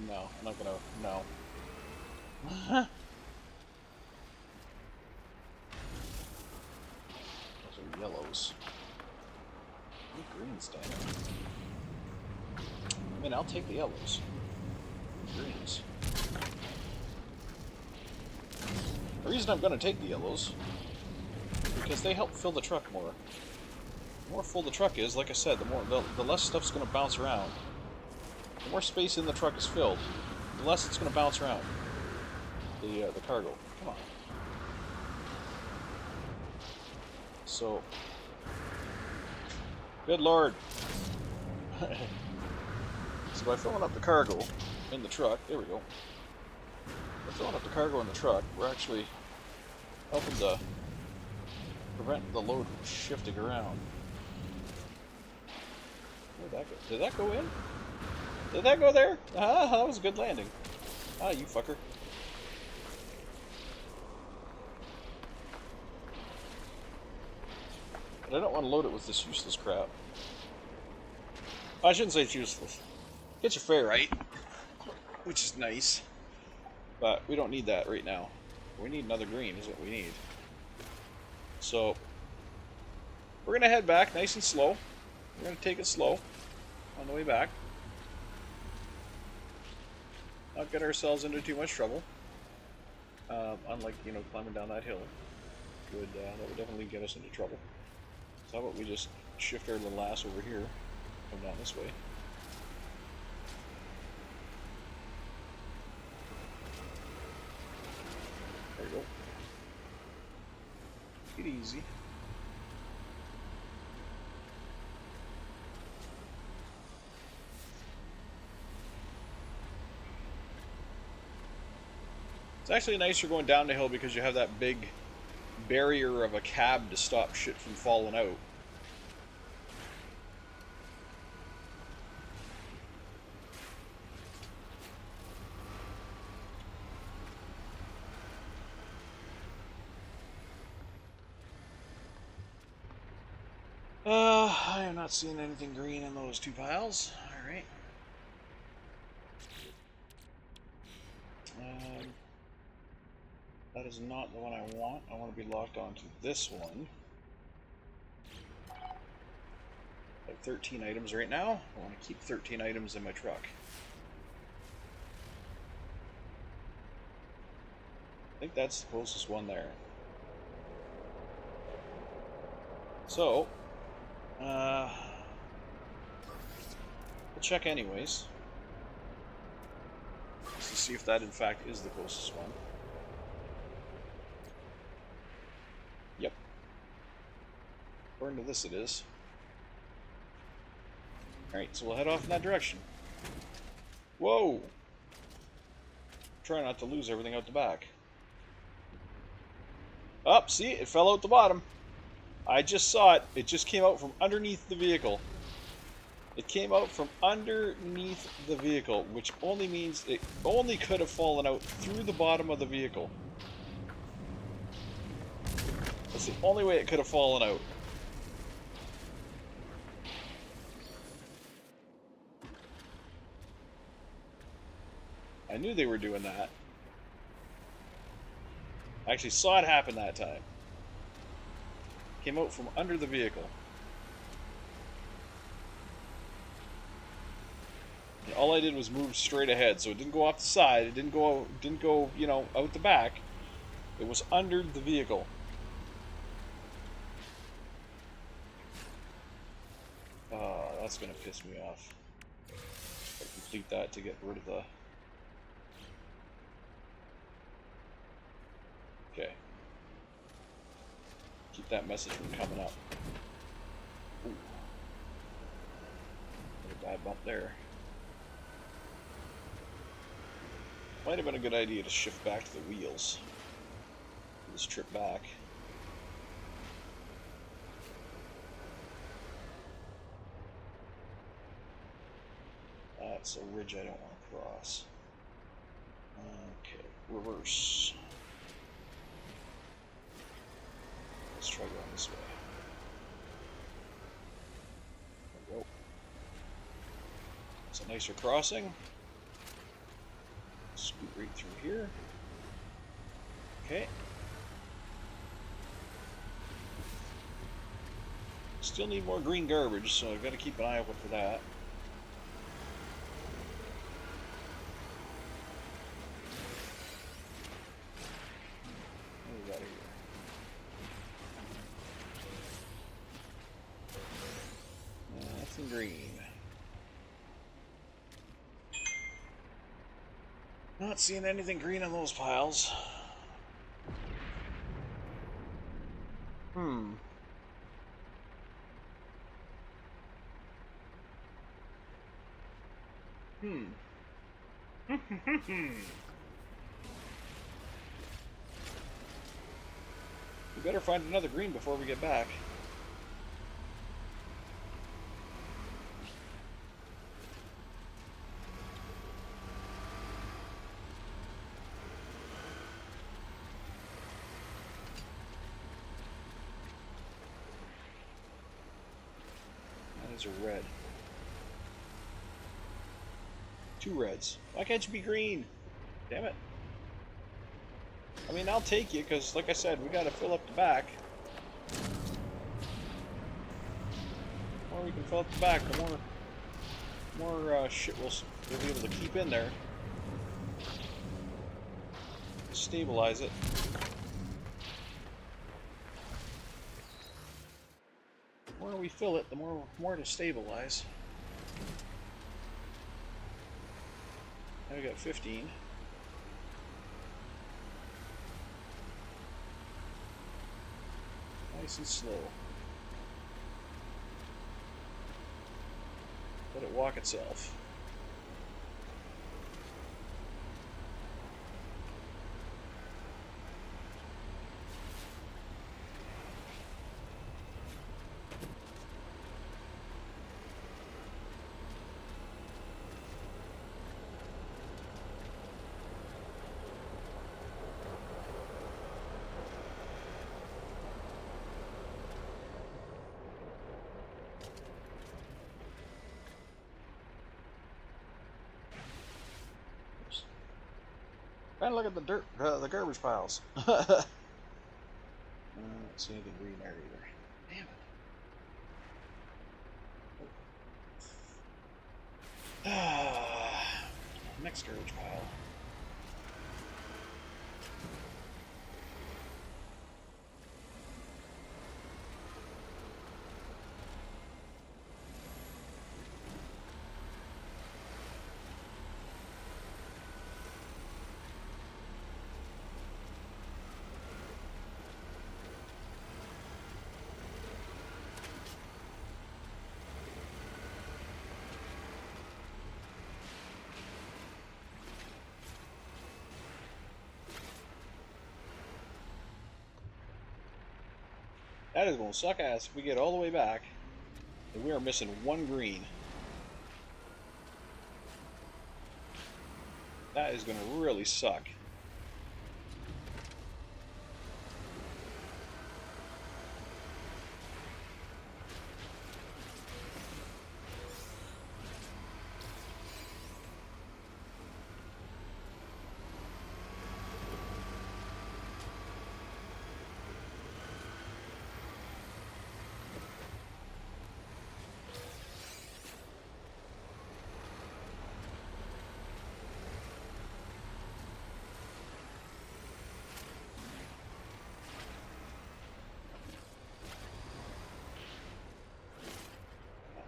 No, I'm not gonna. No. Those are yellows. Need greens, damn it. I mean, I'll take the yellows. Greens. The reason I'm gonna take the yellows is because they help fill the truck more. The more full the truck is, like I said, the less stuff's gonna bounce around. The more space in the truck is filled, the less it's gonna bounce around. The cargo. Come on. So, good lord. So by filling up the cargo in the truck, there we go. By filling up the cargo in the truck, we're actually helping to prevent the load from shifting around. Where'd that go? Did that go in? Did that go there? Ah, that was a good landing. Ah, you fucker. But I don't want to load it with this useless crap. I shouldn't say it's useless. Get your ferrite, which is nice. But we don't need that right now. We need another green is what we need. So, we're going to head back nice and slow. We're going to take it slow on the way back. Not get ourselves into too much trouble. Unlike, you know, climbing down that hill. That would definitely get us into trouble. So how about we just shift our little ass over here. Come down this way. There you go. Take it easy. It's actually nicer going down the hill because you have that big barrier of a cab to stop shit from falling out. I am not seeing anything green in those two piles. Alright. That is not the one I want. I want to be locked onto this one. I have 13 items right now. I want to keep 13 items in my truck. I think that's the closest one there. So, we'll check anyways. Just to see if that in fact is the closest one. Yep. According to this it is. Alright, so we'll head off in that direction. Whoa! Try not to lose everything out the back. Oh, see? It fell out the bottom. I just saw it. It just came out from underneath the vehicle. It came out from underneath the vehicle, which only means it only could have fallen out through the bottom of the vehicle. That's the only way it could have fallen out. I knew they were doing that. I actually saw it happen that time. Came out from under the vehicle. And all I did was move straight ahead, so it didn't go off the side. It didn't go, you know, out the back. It was under the vehicle. That's gonna piss me off. Gotta complete that to get rid of the. Okay. Keep that message from coming up. Ooh. A bad bump there. Might have been a good idea to shift back to the wheels. This trip back. That's a ridge I don't want to cross. Okay, reverse. Let's try going this way. There we go. It's a nicer crossing. Scoot right through here. Okay. Still need more green garbage, so I've got to keep an eye open for that. What do we got here? Nothing green. Not seeing anything green in those piles. Hmm. We better find another green before we get back. Those are red. 2 reds. Why can't you be green? Damn it. I mean, I'll take you, because, like I said, we gotta fill up the back. The more we can fill up the back, the more shit we'll be able to keep in there. Stabilize it. The more we fill it, the more to stabilize. Now we got 15. Nice and slow. Let it walk itself. Trying to look at the dirt, the garbage piles. I don't see anything green there either. Damn it. Next garbage pile. That is going to suck ass if we get all the way back and we are missing 1 green. That is going to really suck.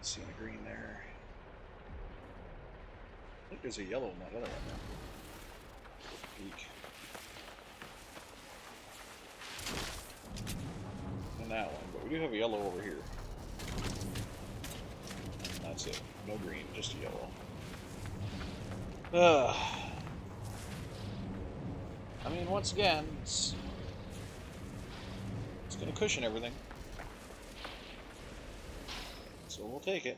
Seeing a green there. I think there's a yellow in that other one now. Peek. In that one, but we do have a yellow over here. That's it. No green, just a yellow. I mean, once again, it's going to cushion everything. So we'll take it.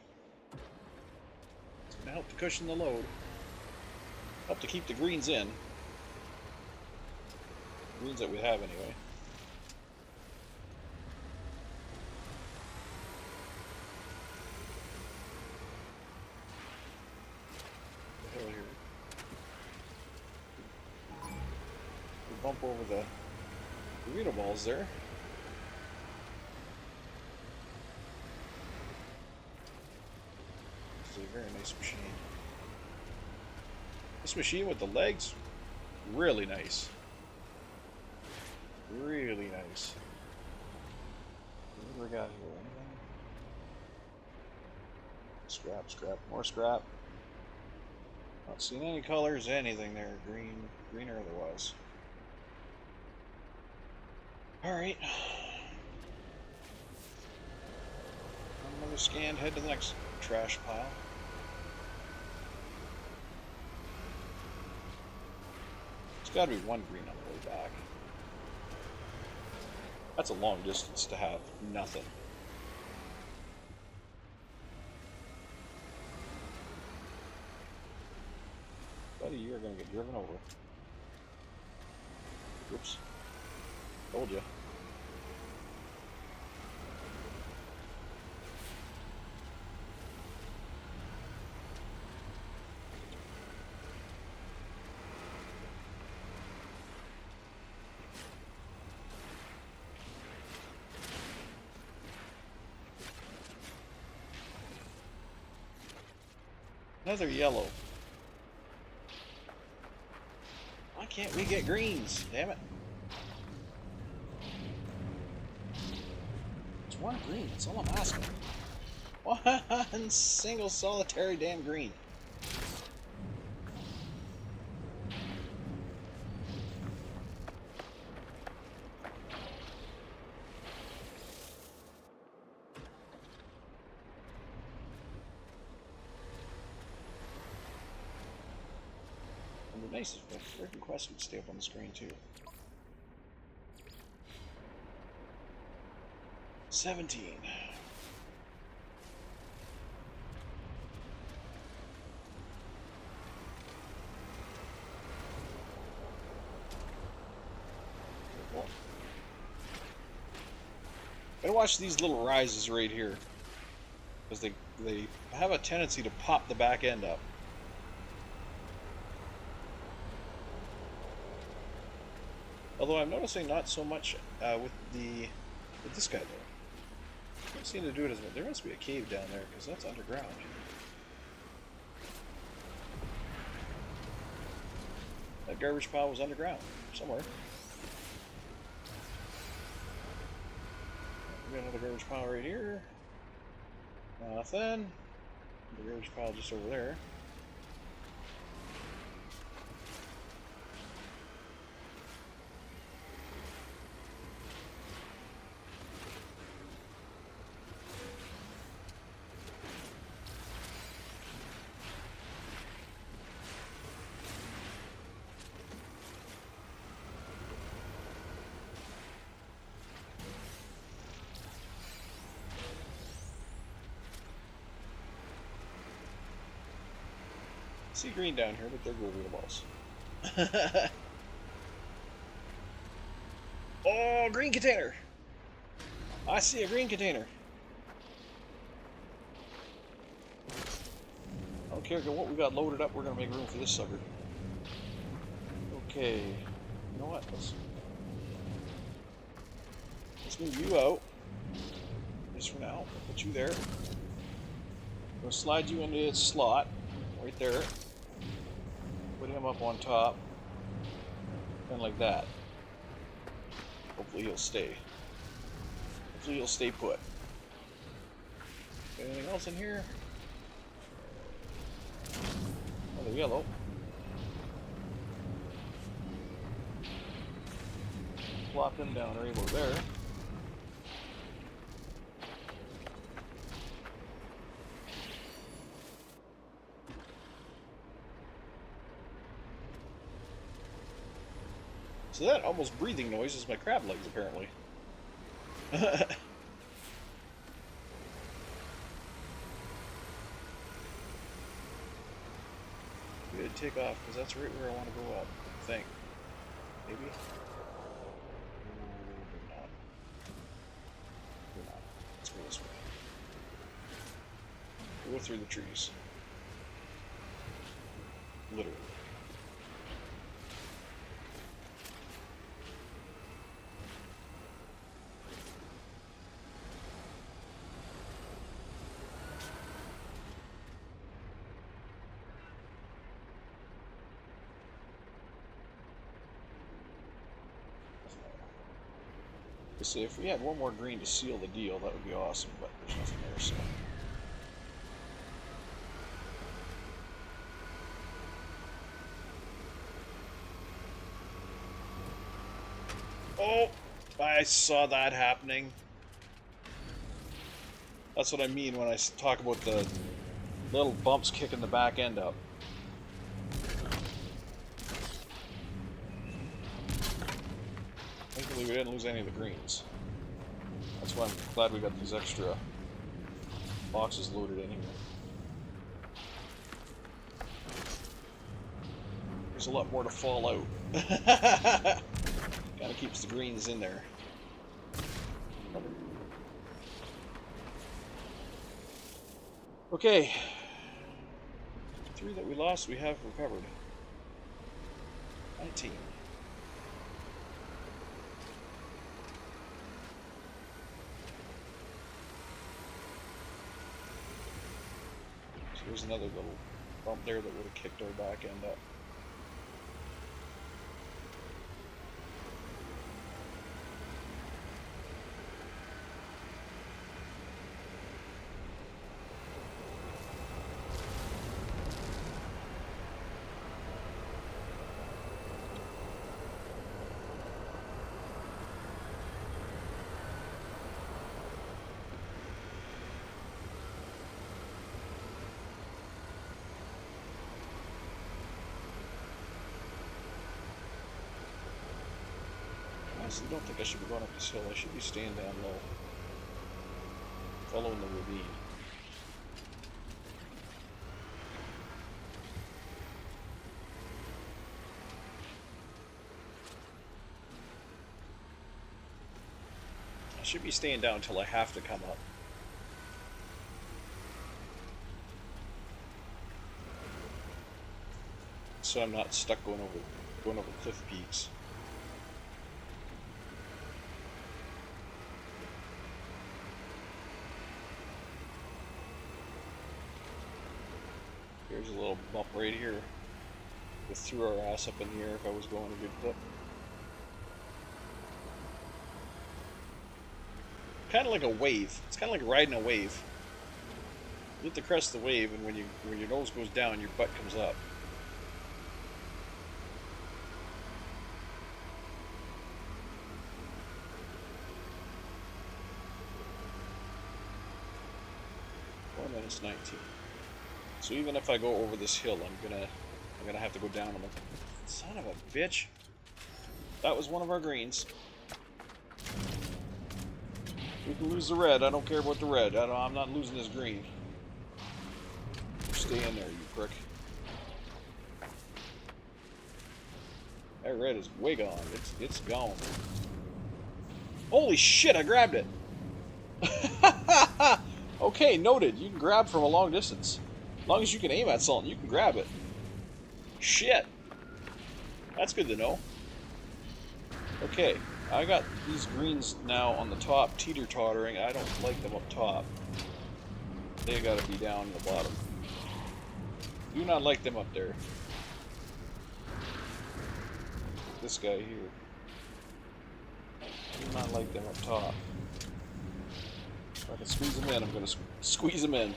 It's going to help to cushion the load. Help to keep the greens in. Greens that we have anyway. What the hell here? We bump over the burrito balls there. A very nice machine. This machine with the legs, really nice. Really nice. What do we got here? Anything? Scrap, scrap, more scrap. Not seeing any colors, anything there. Green or otherwise. Alright. Another scan, head to the next trash pile. There's got to be 1 green on the way back. That's a long distance to have nothing. Buddy, you're going to get driven over. Oops. Told you. Another yellow. Why can't we get greens? Damn it. It's one green, that's all I'm asking. One single solitary damn green. And the nice is the freaking quest would stay up on the screen too. 17. Gotta watch these little rises right here, because they have a tendency to pop the back end up. Although I'm noticing not so much with this guy though. I don't seem to do it as much. There must be a cave down there because that's underground. That garbage pile was underground somewhere. We got another garbage pile right here. Nothing. The garbage pile just over there. See green down here, but they're groovy balls. Oh, green container! I see a green container. I don't care what we got loaded up, we're gonna make room for this sucker. Okay, you know what? Let's move you out. Just for now. Put you there. We'll slide you into its slot. Right there. Put him up on top. And like that. Hopefully he'll stay. Hopefully he'll stay put. Anything else in here? Another yellow. Plop him down right over there. So that almost breathing noise is my crab legs, apparently. Good, take off, because that's right where I want to go up, I think. Maybe? Maybe not. Maybe not. Let's go this way. We'll go through the trees. Literally. See, if we had one more green to seal the deal, that would be awesome, but there's nothing there, so. Oh! I saw that happening. That's what I mean when I talk about the little bumps kicking the back end up. Thankfully, we didn't lose any of the greens. That's why I'm glad we got these extra boxes loaded in here. There's a lot more to fall out. Kinda keeps the greens in there. Okay. 3 that we lost, we have recovered. 19. Here's another little bump there that would have kicked our back end up. I don't think I should be going up this hill. I should be staying down low, following the ravine. I should be staying down until I have to come up. So I'm not stuck going over cliff peaks. Here's a little bump right here. We threw our ass up in the air if I was going a good clip. Kind of like a wave. It's kind of like riding a wave. You hit the crest of the wave, and when your nose goes down, your butt comes up. It's 19. So even if I go over this hill, I'm gonna have to go down. I'm like, son of a bitch. That was one of our greens. We can lose the red. I don't care about the red. I'm not losing this green. Stay in there, you prick. That red is way gone. It's gone. Holy shit! I grabbed it. Okay, noted. You can grab from a long distance. As long as you can aim at something, you can grab it. Shit. That's good to know. Okay, I got these greens now on the top, teeter-tottering. I don't like them up top. They gotta be down in the bottom. Do not like them up there. This guy here. Do not like them up top. If I can squeeze them in, I'm going to squeeze them in.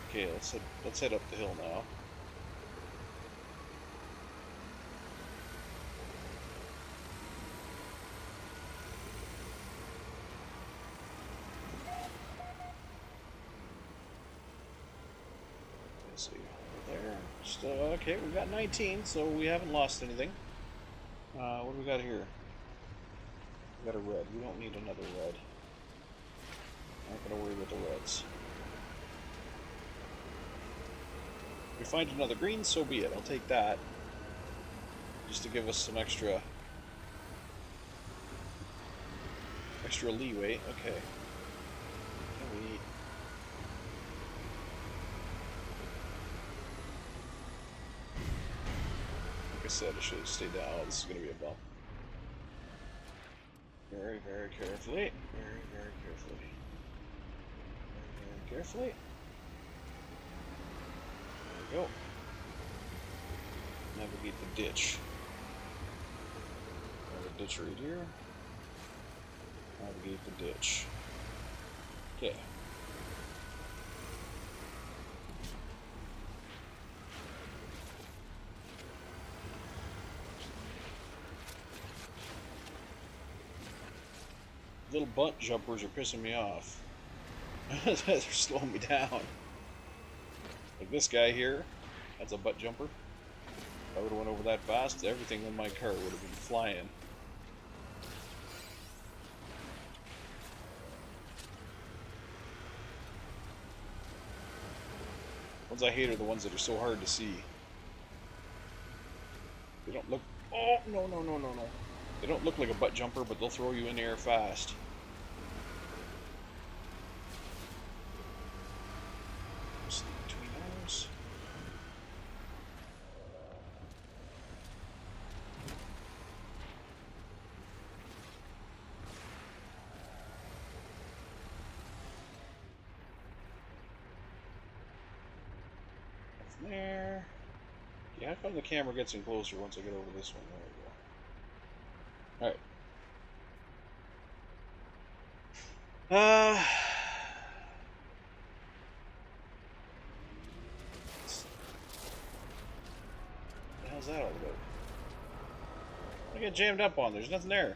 Okay, let's head up the hill now. Let's see. There. Just, okay, we've got 19, so we haven't lost anything. What do we got here? We got a red. We don't need another red. I'm not going to worry about the reds. If we find another green, so be it. I'll take that. Just to give us some extra leeway. Okay. Can we... Like I said, I should have stayed down. Oh, this is going to be a bump. Very, very carefully. Very, very carefully. Very, very carefully. There we go. Navigate the ditch. Have a ditch right here. Navigate the ditch. Okay. Little butt jumpers are pissing me off. They're slowing me down. Like this guy here, that's a butt jumper. If I would have went over that fast, everything in my car would have been flying. The ones I hate are the ones that are so hard to see. They don't look... Oh, no, no, no, no, no. They don't look like a butt jumper, but they'll throw you in the air fast. Between those. Yeah, how come the camera gets in closer once I get over this one? There we go. Alright. What the hell's that all about? I get jammed up on. There's nothing there.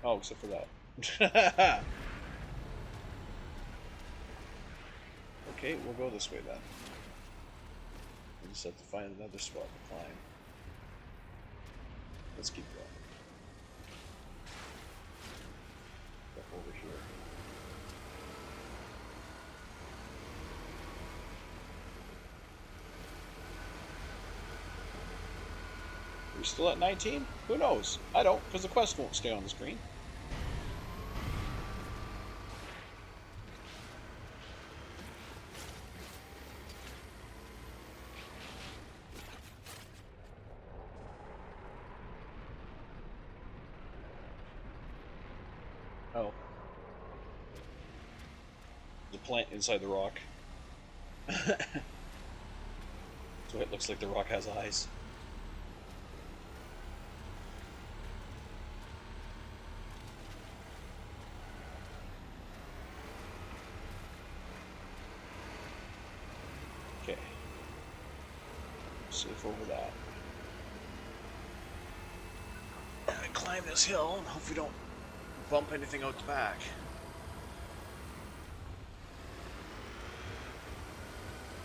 Oh, except for that. Okay, we'll go this way then. We just have to find another spot to climb. Let's keep going. Up over here. Are we still at 19? Who knows? I don't, because the quest won't stay on the screen. Oh. The plant inside the rock. So it looks like the rock has eyes. Okay. Safe over that. And climb this hill and hope we don't bump anything out the back.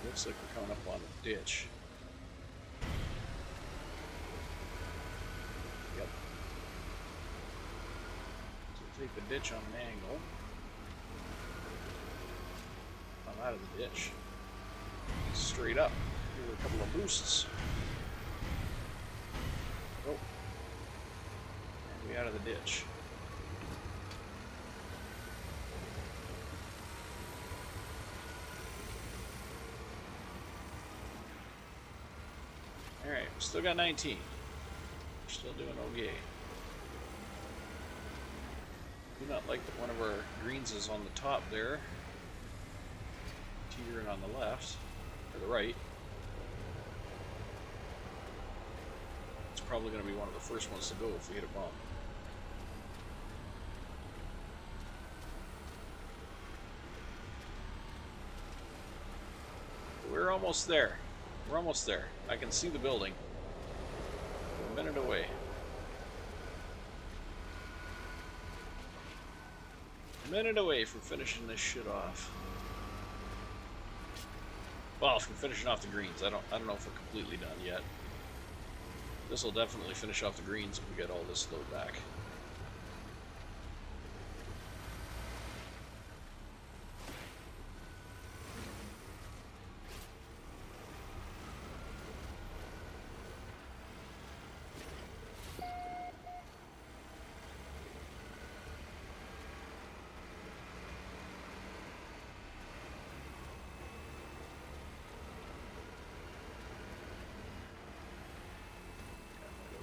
Looks like we're coming up on a ditch. Yep. So take the ditch on an angle. I'm out of the ditch. Straight up. Give it a couple of boosts. Oh. And we out of the ditch. Alright, we still got 19. We're still doing okay. Do not like that one of our greens is on the top there. Teetering on the left, or the right. It's probably going to be one of the first ones to go if we hit a bump. We're almost there. We're almost there. I can see the building. We're a minute away. A minute away from finishing this shit off. Well, from finishing off the greens. I don't know if we're completely done yet. This will definitely finish off the greens if we get all this load back.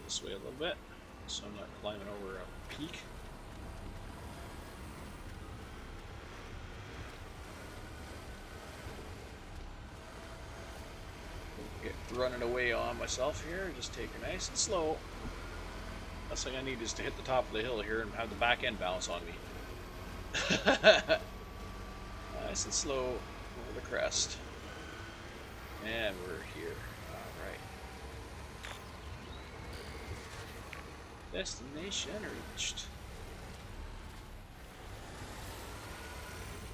This way a little bit, so I'm not climbing over a peak. Get running away on myself here, just take it nice and slow. Last thing I need is to hit the top of the hill here and have the back end bounce on me. Nice and slow over the crest. And we're here. Destination reached.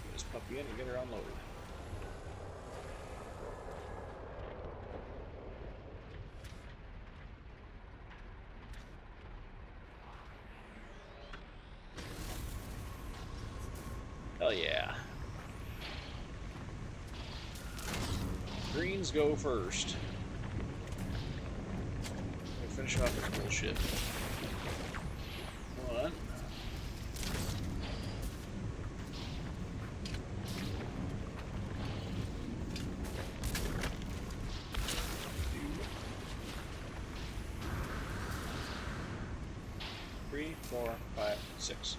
Get this puppy in and get her unloaded. Hell yeah. Greens go first. We'll finish off this bullshit. One. 3, 4, 5, 6.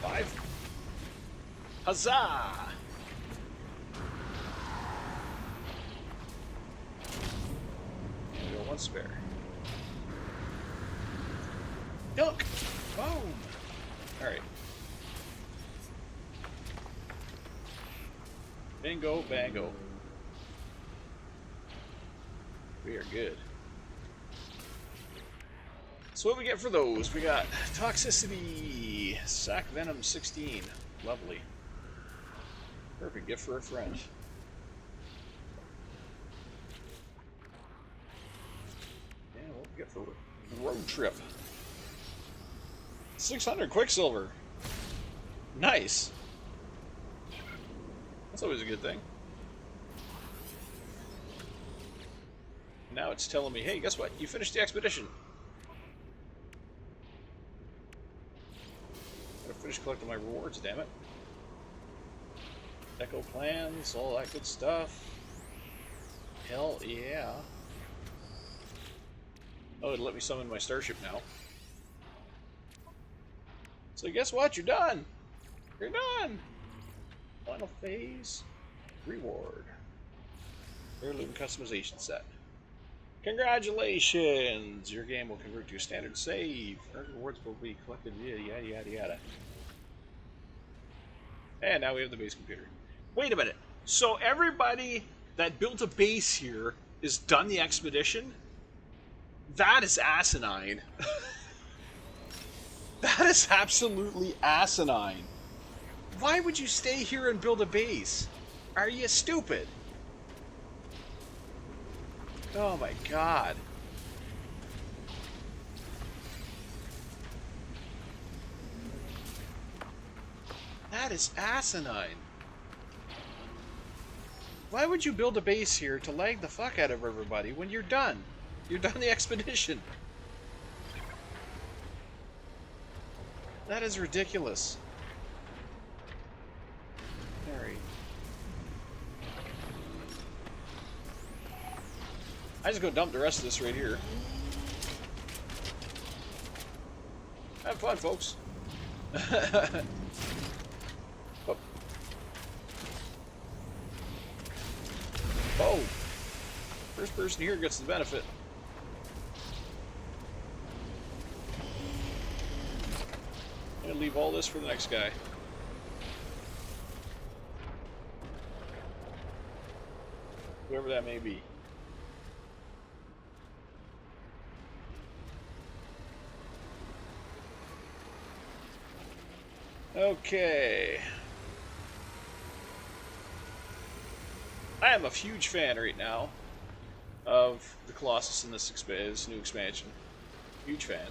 Five. Huzzah! And we got one spare. Dunk! Boom! Alright. Bingo, bango. We are good. So what we get for those? We got toxicity, sac venom 16. Lovely. Perfect gift for a friend. And what we get for road trip? 600 Quicksilver. Nice. That's always a good thing. Now it's telling me, hey, guess what? You finished the expedition. Gotta finish collecting my rewards, damn it. Echo plans, all that good stuff. Hell yeah. Oh, it'll let me summon my starship now. So guess what? You're done! You're done! Final phase. Reward. Heirloom customization set. Congratulations! Your game will convert to a standard save. Rewards will be collected via yada yada yada. And now we have the base computer. Wait a minute. So everybody that built a base here is done the expedition? That is asinine. That is absolutely asinine. Why would you stay here and build a base? Are you stupid? Oh my god. That is asinine. Why would you build a base here to lag the fuck out of everybody when you're done? You're done the expedition. That is ridiculous. Alright. I just go dump the rest of this right here. Have fun, folks. Oh. Oh. First person here gets the benefit. I'm gonna leave all this for the next guy. Whoever that may be. Okay. I am a huge fan right now of the Colossus in this new expansion. Huge fan.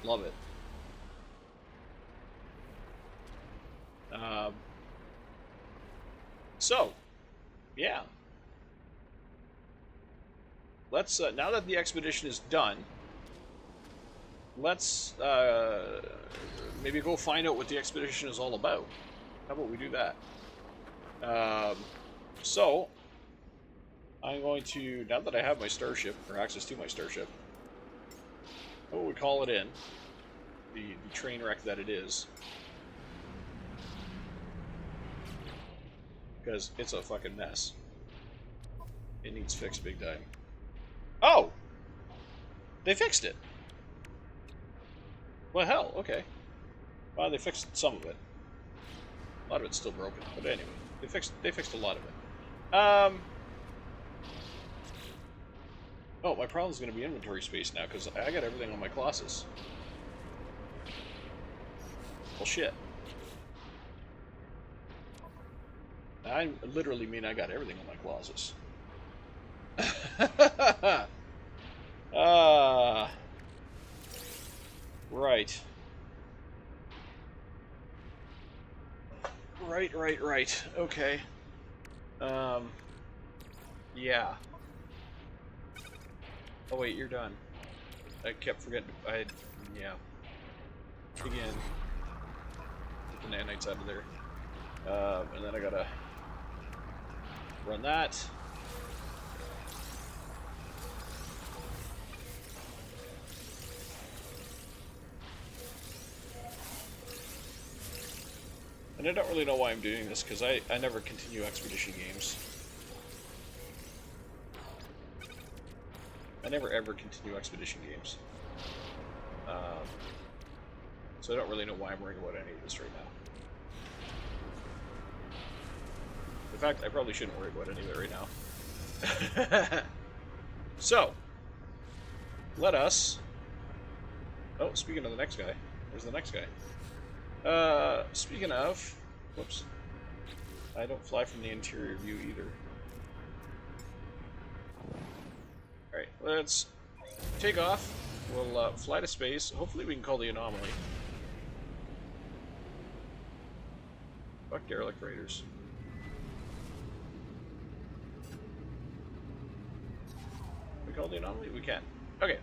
Love it. So, yeah. Let's, now that the expedition is done, let's maybe go find out what the expedition is all about. How about we do that? So, I'm going to, now that I have my starship, or access to my starship, what would we call it in? The train wreck that it is. Because it's a fucking mess. It needs fixed big time. Oh! They fixed it! Well, hell, okay. Well, they fixed some of it. A lot of it's still broken, but anyway, they fixed a lot of it. Oh, my problem is going to be inventory space now, because I got everything on my Colossus. Well, shit. I literally mean I got everything on my Colossus. Right. Right. Okay. Yeah. Oh wait, you're done. I kept forgetting. Yeah. Again. Get the nanites out of there. And then I gotta run that. And I don't really know why I'm doing this, because I never continue Expedition games. I never ever continue Expedition games. So I don't really know why I'm worrying about any of this right now. In fact, I probably shouldn't worry about any of it right now. So, let us... Oh, speaking of the next guy, there's the next guy. Speaking of... Whoops. I don't fly from the interior view either. Alright, let's take off. We'll fly to space. Hopefully we can call the anomaly. Fuck derelict raiders. Can we call the anomaly? We can. Okay.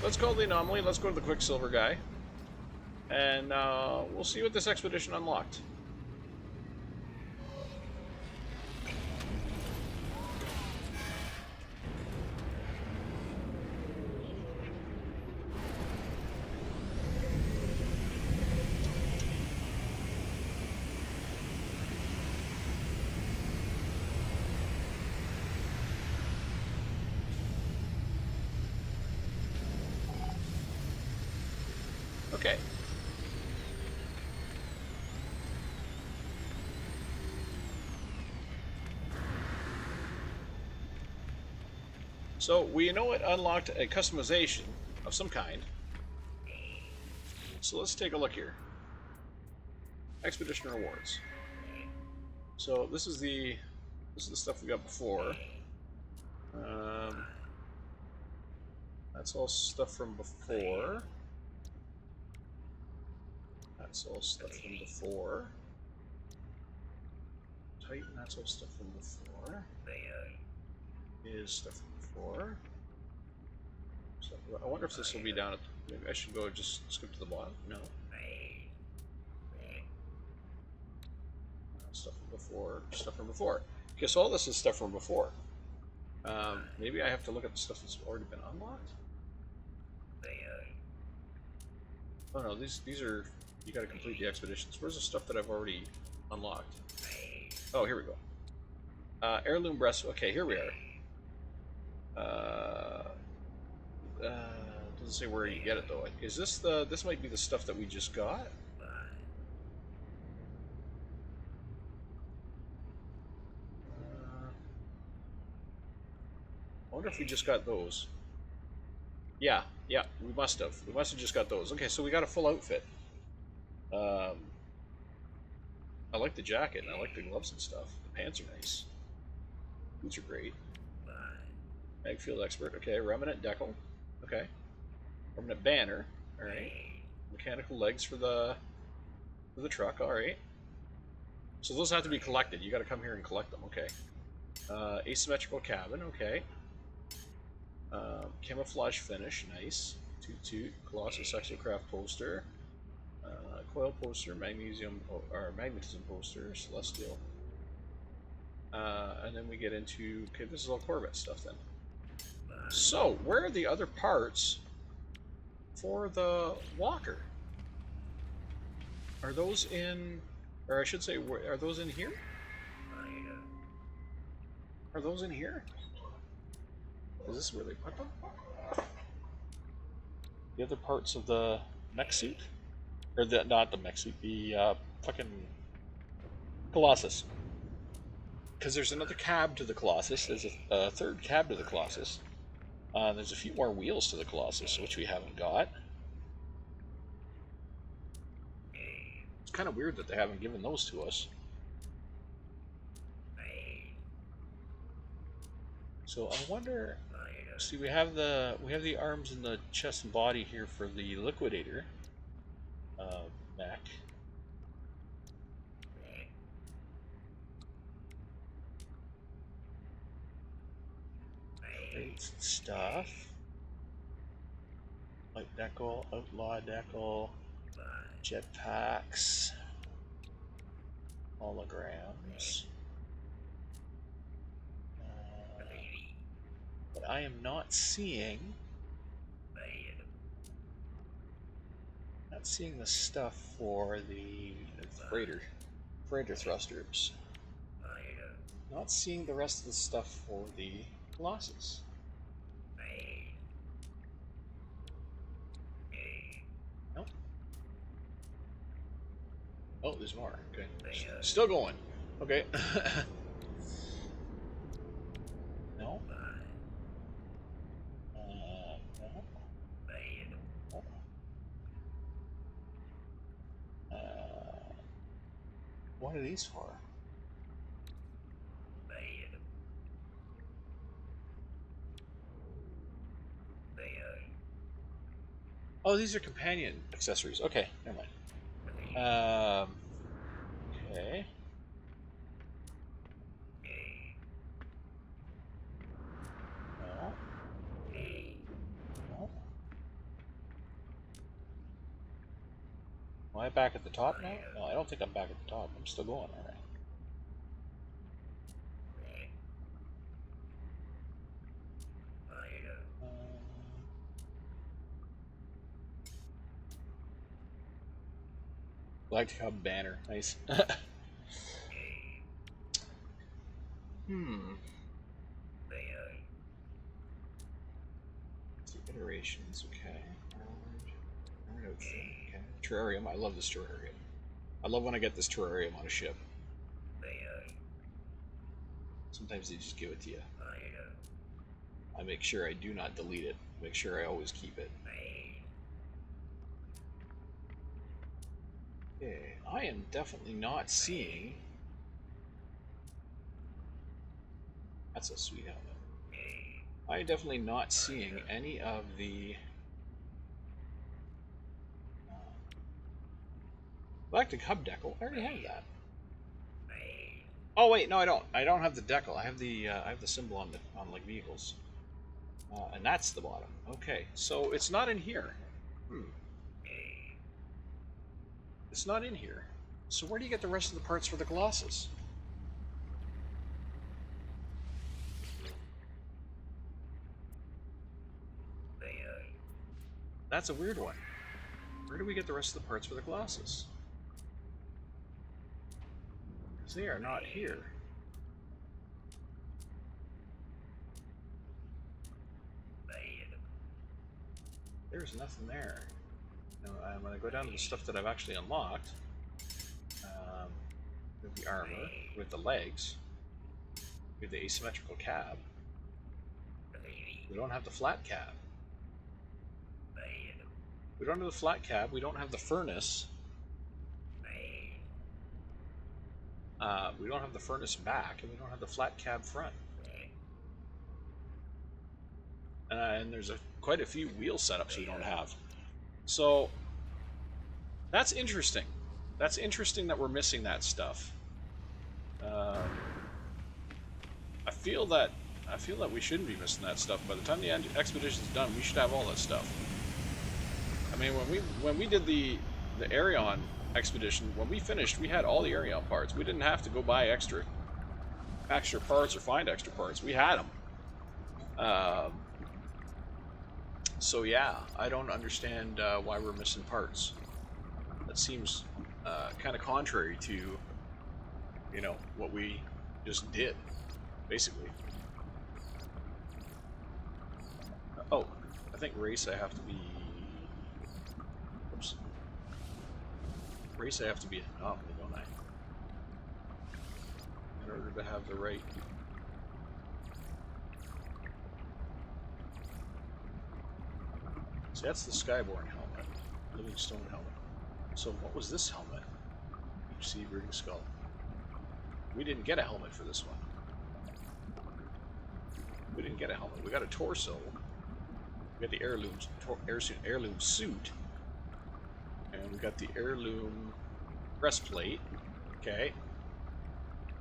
Let's call the anomaly. Let's go to the Quicksilver guy. And we'll see what this expedition unlocked. Okay. So we know it unlocked a customization of some kind. So let's take a look here. Expedition rewards. So this is the stuff we got before. That's all stuff from before. That's all stuff from before. Titan, that's all stuff from before. Is stuff from before. So, I wonder if this will be down at... Maybe I should go just skip to the bottom. No. Stuff from before. Stuff from before. Okay, so all this is stuff from before. Maybe I have to look at the stuff that's already been unlocked? Oh no, these are... You gotta complete the expeditions. Where's the stuff that I've already unlocked? Oh, here we go. Heirloom breast. Okay, here we are. Doesn't say where you get it though. Is this the... This might be the stuff that we just got? I wonder if we just got those. Yeah, we must have. We must have just got those. Okay, so we got a full outfit. I like the jacket, and I like the gloves and stuff. The pants are nice. Boots are great. Magfield expert. Okay, remnant decal. Okay. Remnant banner. Alright. Mechanical legs for the truck. Alright. So those have to be collected. You gotta come here and collect them. Okay. Asymmetrical cabin. Okay. Camouflage finish. Nice. Toot. Colossus exocraft poster. Coil poster, magnetism poster, celestial. And then we get into... Okay, this is all Corvette stuff then. So, where are the other parts for the walker? Are those in... Or I should say, are those in here? Are those in here? Is this where they put them? The other parts of the mech suit? Or not the mech suit, the fucking Colossus. Because there's another cab to the Colossus, there's a third cab to the Colossus. There's a few more wheels to the Colossus, which we haven't got. It's kind of weird that they haven't given those to us. So I wonder... See, we have the arms and the chest and body here for the Liquidator mech. Great stuff. Light decal, outlaw decal, jetpacks. holograms. But I am not seeing the stuff for the freighter thrusters. Not seeing the rest of the stuff for the Colossus. Nope. Oh, there's more. Okay. Still going. Okay. No. No. What are these for? Oh, these are companion accessories. Okay, never mind. Okay. No. No. Am I back at the top now? No, I don't think I'm back at the top. I'm still going, aren't I? Galactic Hub banner. Nice. Iterations, okay. Okay. Terrarium, I love this terrarium. I love when I get this terrarium on a ship. Sometimes they just give it to you. I make sure I do not delete it. Make sure I always keep it. Okay, I am definitely not seeing... That's a sweet helmet. I am definitely not seeing any of the... Galactic Hub decal. I already have that. Oh wait, no, I don't. I don't have the decal. I have the symbol on like vehicles, and that's the bottom. Okay, so it's not in here. It's not in here. So where do you get the rest of the parts for the Colossus? That's a weird one. Where do we get the rest of the parts for the Colossus? Because they are not here. There's nothing there. Now, I'm going to go down to the stuff that I've actually unlocked. With the armor, with the legs, with the asymmetrical cab. We don't have the flat cab. We don't have the flat cab. We don't have the furnace. We don't have the furnace back, and we don't have the flat cab front. And there's quite a few wheel setups we don't have. So that's interesting. That's interesting that we're missing that stuff. I feel that we shouldn't be missing that stuff. By the time the expedition's done, we should have all that stuff. I mean, when we did the Arion expedition, when we finished, we had all the Arion parts. We didn't have to go buy extra parts or find extra parts. We had them. So yeah, I don't understand why we're missing parts. That seems kind of contrary to, you know, what we just did, basically. Oh, I think race I have to be... Oops. Race I have to be an anomaly, don't I? In order to have the right... See, that's the Skyborn helmet. Livingstone helmet. So what was this helmet? Deep Sea Brooding Skull. We didn't get a helmet for this one. We didn't get a helmet. We got a torso. We got the heirloom suit. And we got the heirloom breastplate. Okay.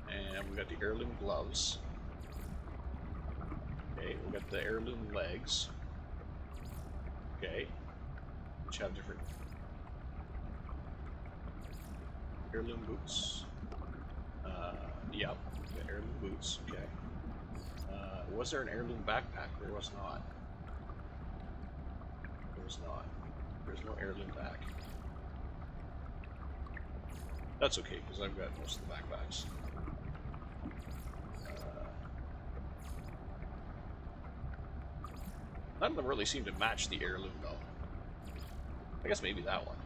And we got the heirloom gloves. Okay, we got the heirloom legs. Okay. Which have different heirloom boots. Yep. The heirloom boots. Okay. Was there an heirloom backpack? There was not. There was not. There's no heirloom back. That's okay, because I've got most of the backpacks. None of them really seem to match the heirloom, though. I guess maybe that one.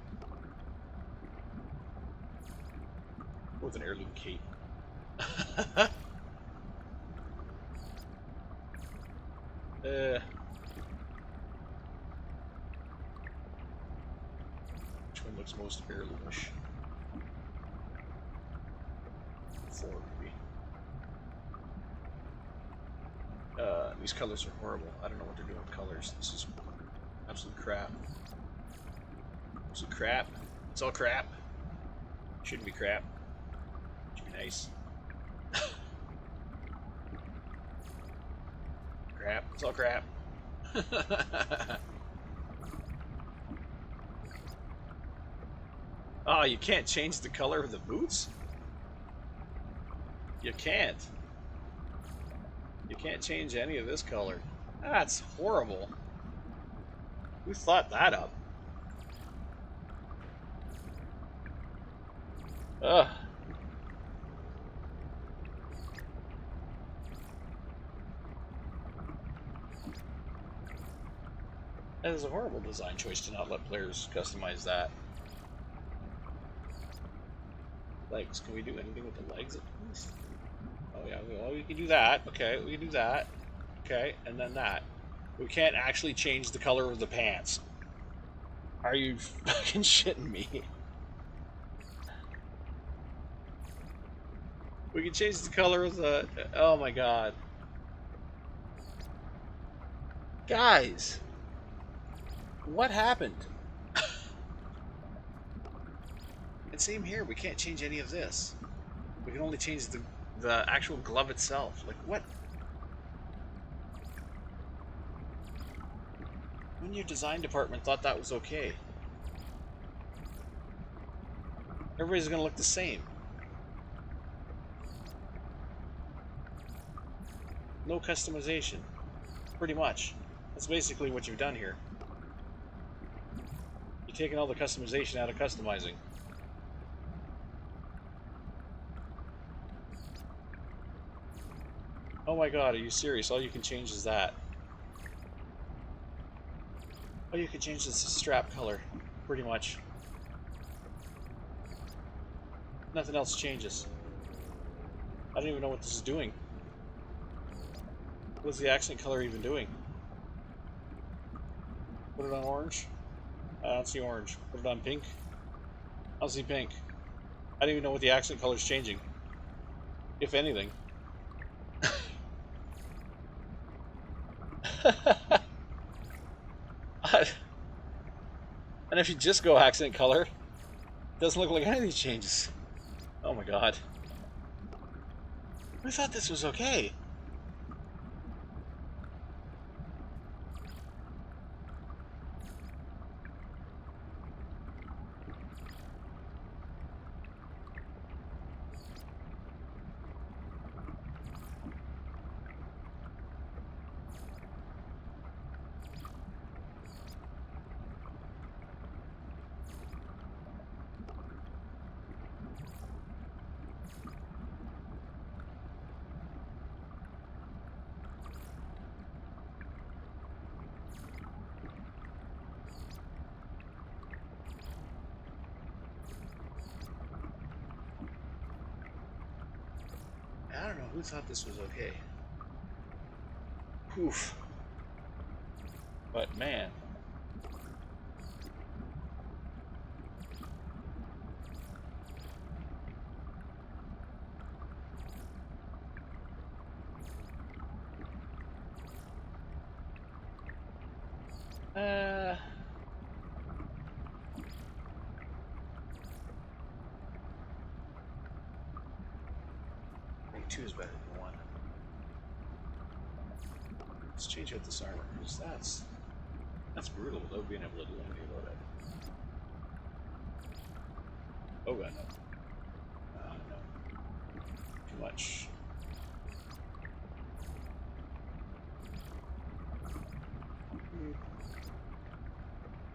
With an heirloom cape. Which one looks most heirloomish? 4, maybe. These colors are horrible. I don't know what they're doing with colors. This is absolute crap. Absolute crap. It's all crap. Shouldn't be crap. Should be nice. Crap. It's all crap. Oh, you can't change the color of the boots? You can't. You can't change any of this color. That's horrible. Who thought that up? Ugh. That is a horrible design choice to not let players customize that. Legs. Can we do anything with the legs at least? Oh yeah, well, we can do that. Okay, we can do that. Okay, and then that. We can't actually change the color of the pants. Are you fucking shitting me? We can change the color of the... Oh my god. Guys! What happened? And same here, we can't change any of this. We can only change the actual glove itself. Like, what? When your design department thought that was okay? Everybody's gonna look the same. No customization. Pretty much. That's basically what you've done here. You're taking all the customization out of customizing. Oh my god, are you serious? All you can change is that. All you can change is the strap color. Pretty much. Nothing else changes. I don't even know what this is doing. What is the accent color even doing? Put it on orange? I don't see orange. Put it on pink? I don't see pink. I don't even know what the accent color is changing. If anything. And if you just go accent color, it doesn't look like anything changes. Oh my god. I thought this was okay. I don't know who thought this was okay. Oof. But man. I think 2 is better than 1. Let's change out this armor, because that's brutal without being able to do anything about it. Oh god, no. No. Too much.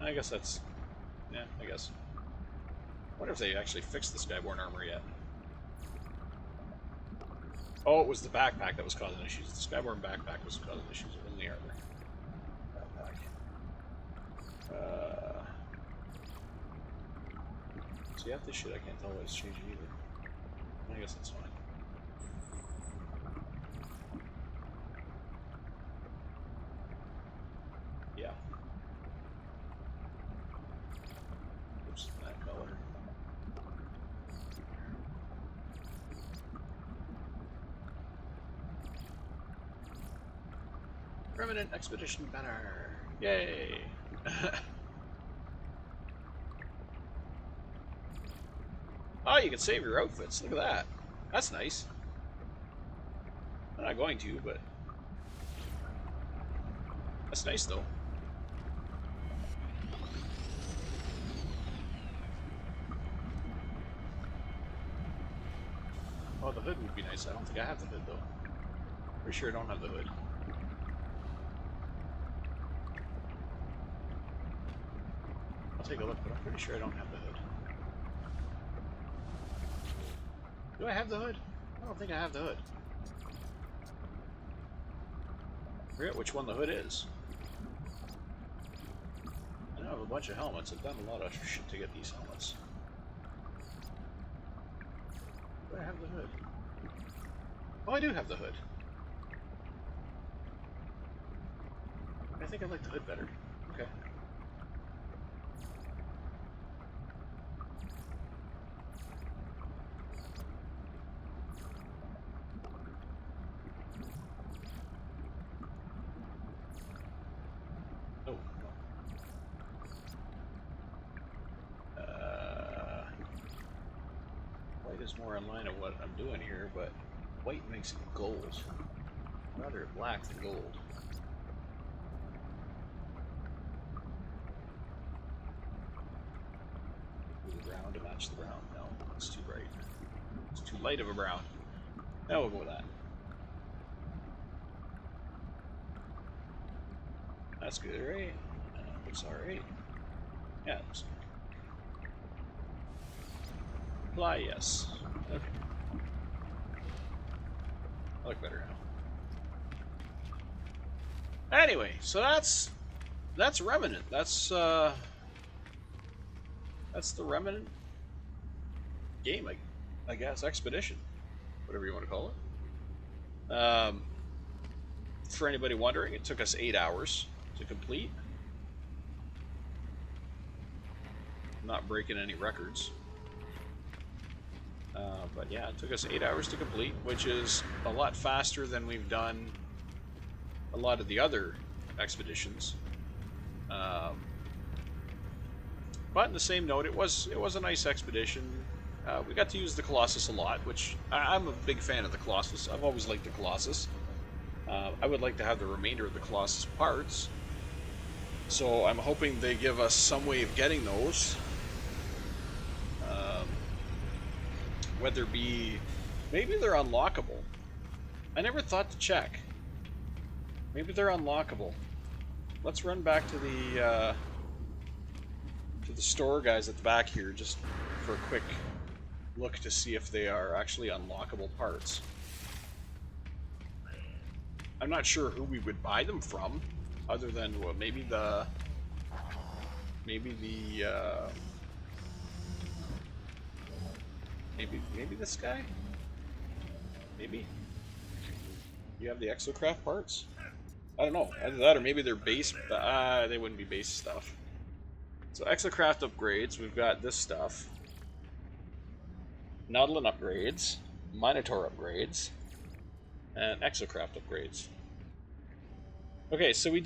I guess that's... yeah, I guess. I wonder if they actually fixed the Skyborn armor yet. Oh, it was the backpack that was causing issues. The Skyborn backpack was causing issues. It wasn't the armor. Backpack. See, half this shit I can't tell what it's changing either. I guess that's fine. Yeah. Oops, that color. Remnant Expedition banner. Yay! Oh, you can save your outfits. Look at that. That's nice. I'm not going to, but that's nice though. Oh, the hood would be nice. I don't think I have the hood though. Pretty sure I don't have the hood. I'll take a look, but I'm pretty sure I don't have the hood. Do I have the hood? I don't think I have the hood. I forget which one the hood is. I know I have a bunch of helmets. I've done a lot of shit to get these helmets. Do I have the hood? Oh, I do have the hood. I think I like the hood better. Okay. Oh, no. White is more in line of what I'm doing here, but white makes it gold. Rather black than gold. The brown to match the brown. No, it's too bright. It's too light of a brown. Now we'll go with that. That's good, right? Looks alright. Yeah, it looks good. Apply, yes. Okay. I look better now. Anyway, so that's Remnant. That's the Remnant game, I guess. Expedition. Whatever you want to call it. For anybody wondering, it took us 8 hours to complete. Not breaking any records. But yeah, it took us 8 hours to complete, which is a lot faster than we've done a lot of the other expeditions. But in the same note, it was a nice expedition. We got to use the Colossus a lot, which I'm a big fan of the Colossus. I've always liked the Colossus. I would like to have the remainder of the Colossus parts. So I'm hoping they give us some way of getting those. Whether it be... maybe they're unlockable. I never thought to check. Maybe they're unlockable. Let's run back to the store guys at the back here just for a quick look to see if they are actually unlockable parts. I'm not sure who we would buy them from, other than well, maybe this guy. Maybe you have the Exocraft parts. I don't know. Either that, or maybe they're base. They wouldn't be base stuff. So Exocraft upgrades. We've got this stuff. Nautilin upgrades, Minotaur upgrades, and Exocraft upgrades. Okay, so we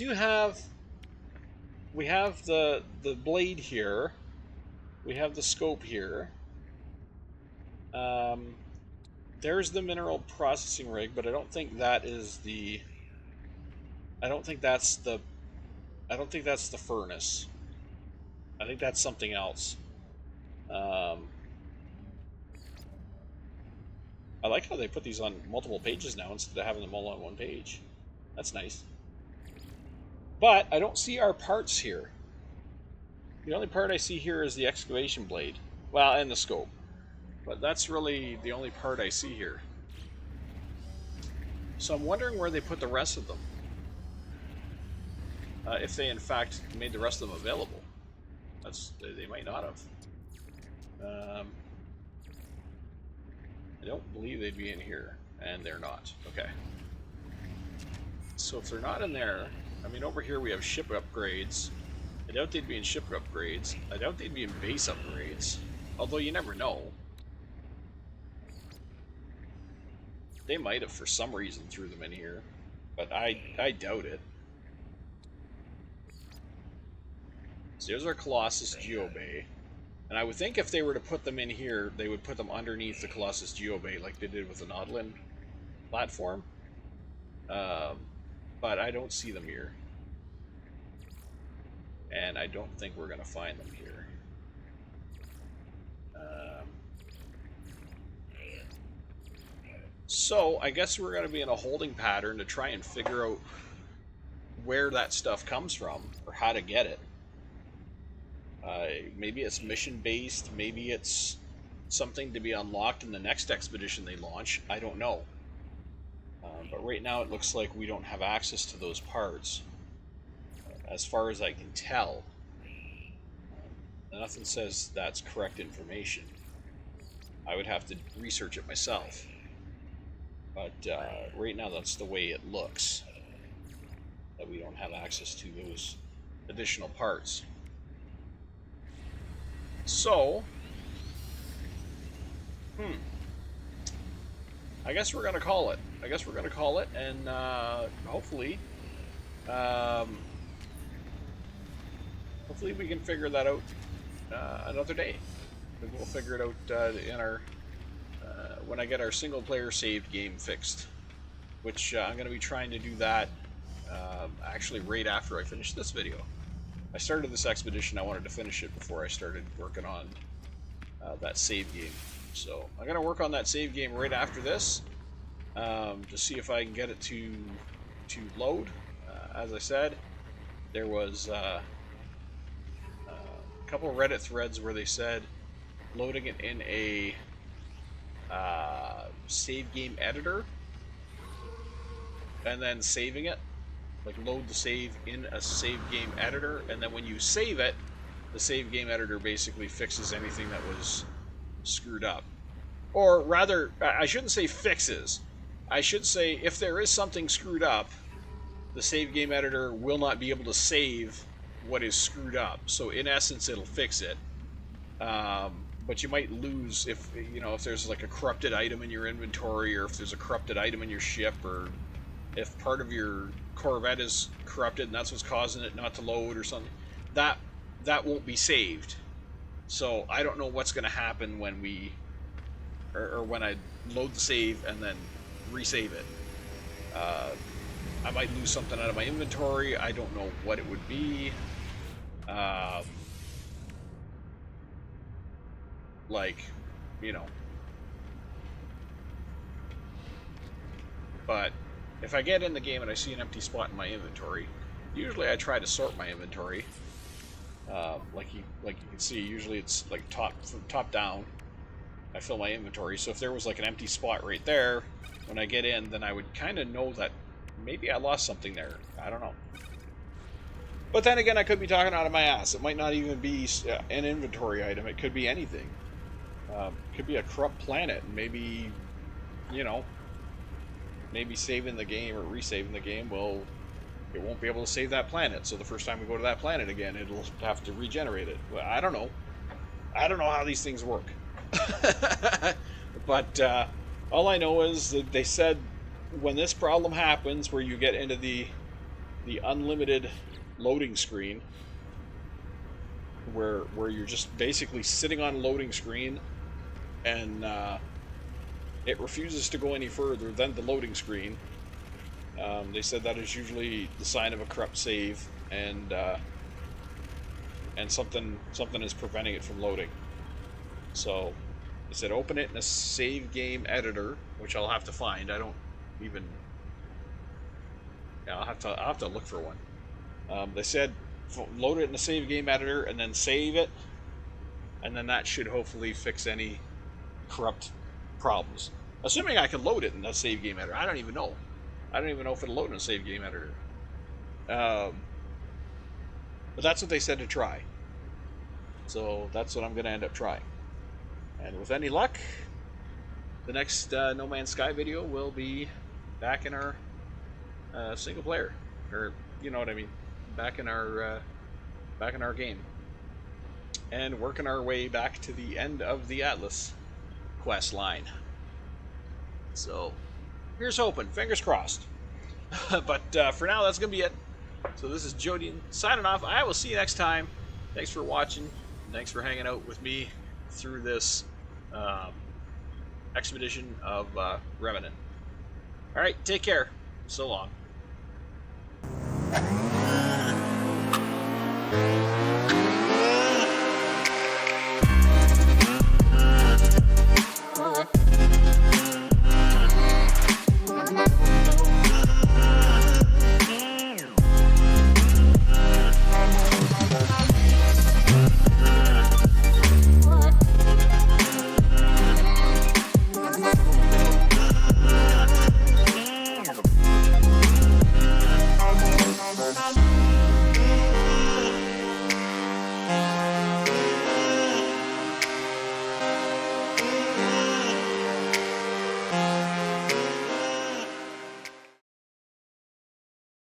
have the blade here. We have the scope here. There's the mineral processing rig, but I don't think that is the. I don't think that's the furnace. I think that's something else. I like how they put these on multiple pages now instead of having them all on one page. That's nice. But I don't see our parts here. The only part I see here is the excavation blade. Well, and the scope. But that's really the only part I see here. So I'm wondering where they put the rest of them. If they in fact made the rest of them available. They might not have. I don't believe they'd be in here, and they're not. Okay. So if they're not in there, I mean, over here we have ship upgrades. I doubt they'd be in ship upgrades. I doubt they'd be in base upgrades. Although you never know. They might have, for some reason, threw them in here, but I doubt it. So there's our Colossus Geobay. And I would think if they were to put them in here, they would put them underneath the Colossus Geobay like they did with the Nautilin platform. But I don't see them here. And I don't think we're going to find them here. So I guess we're going to be in a holding pattern to try and figure out where that stuff comes from, or how to get it. Maybe it's mission-based, maybe it's something to be unlocked in the next expedition they launch. I don't know. But right now it looks like we don't have access to those parts, as far as I can tell. Nothing says that's correct information. I would have to research it myself. But right now that's the way it looks, that we don't have access to those additional parts. So, I guess we're gonna call it. And hopefully, hopefully we can figure that out another day. We'll figure it out in our when I get our single-player saved game fixed, which I'm gonna be trying to do that actually right after I finish this video. I started this expedition, I wanted to finish it before I started working on that save game. So I'm going to work on that save game right after this to see if I can get it to load. As I said, there was a couple of Reddit threads where they said loading it in a save game editor and then saving it. Like load the save in a save game editor, and then when you save it, the save game editor basically fixes anything that was screwed up. Or rather, I shouldn't say fixes. I should say if there is something screwed up, the save game editor will not be able to save what is screwed up. So in essence, it'll fix it. But you might lose if there's like a corrupted item in your inventory, or if there's a corrupted item in your ship, or if part of your Corvette is corrupted and that's what's causing it not to load or something, that won't be saved. So I don't know what's going to happen when we or when I load the save and then resave it. I might lose something out of my inventory. I don't know what it would be. But if I get in the game and I see an empty spot in my inventory, usually I try to sort my inventory. Like you can see, usually it's like from top down. I fill my inventory. So if there was like an empty spot right there, when I get in, then I would kind of know that maybe I lost something there. I don't know. But then again, I could be talking out of my ass. It might not even be an inventory item. It could be anything. It could be a corrupt planet, and maybe, maybe saving the game or resaving the game, well, it won't be able to save that planet. So the first time we go to that planet again, it'll have to regenerate it. Well, I don't know. I don't know how these things work. But all I know is that they said when this problem happens, where you get into the unlimited loading screen, where you're just basically sitting on loading screen, and it refuses to go any further than the loading screen. They said that is usually the sign of a corrupt save, and something is preventing it from loading. So It said open it in a save game editor, which I'll have to find. I don't even. Yeah, I'll have to look for one. They said load it in a save game editor and then save it, and then that should hopefully fix any corrupt problems. Assuming I can load it in a save game editor. I don't even know. I don't even know if it'll load in a save game editor. But that's what they said to try. So that's what I'm going to end up trying. And with any luck, the next No Man's Sky video will be back in our single player, or you know what I mean, back in our game, and working our way back to the end of the Atlas quest line. So here's hoping, fingers crossed. But for now, that's gonna be it. So this is Jodian signing off. I will see you next time. Thanks for watching. Thanks for hanging out with me through this expedition of Remnant. All right, take care. So long.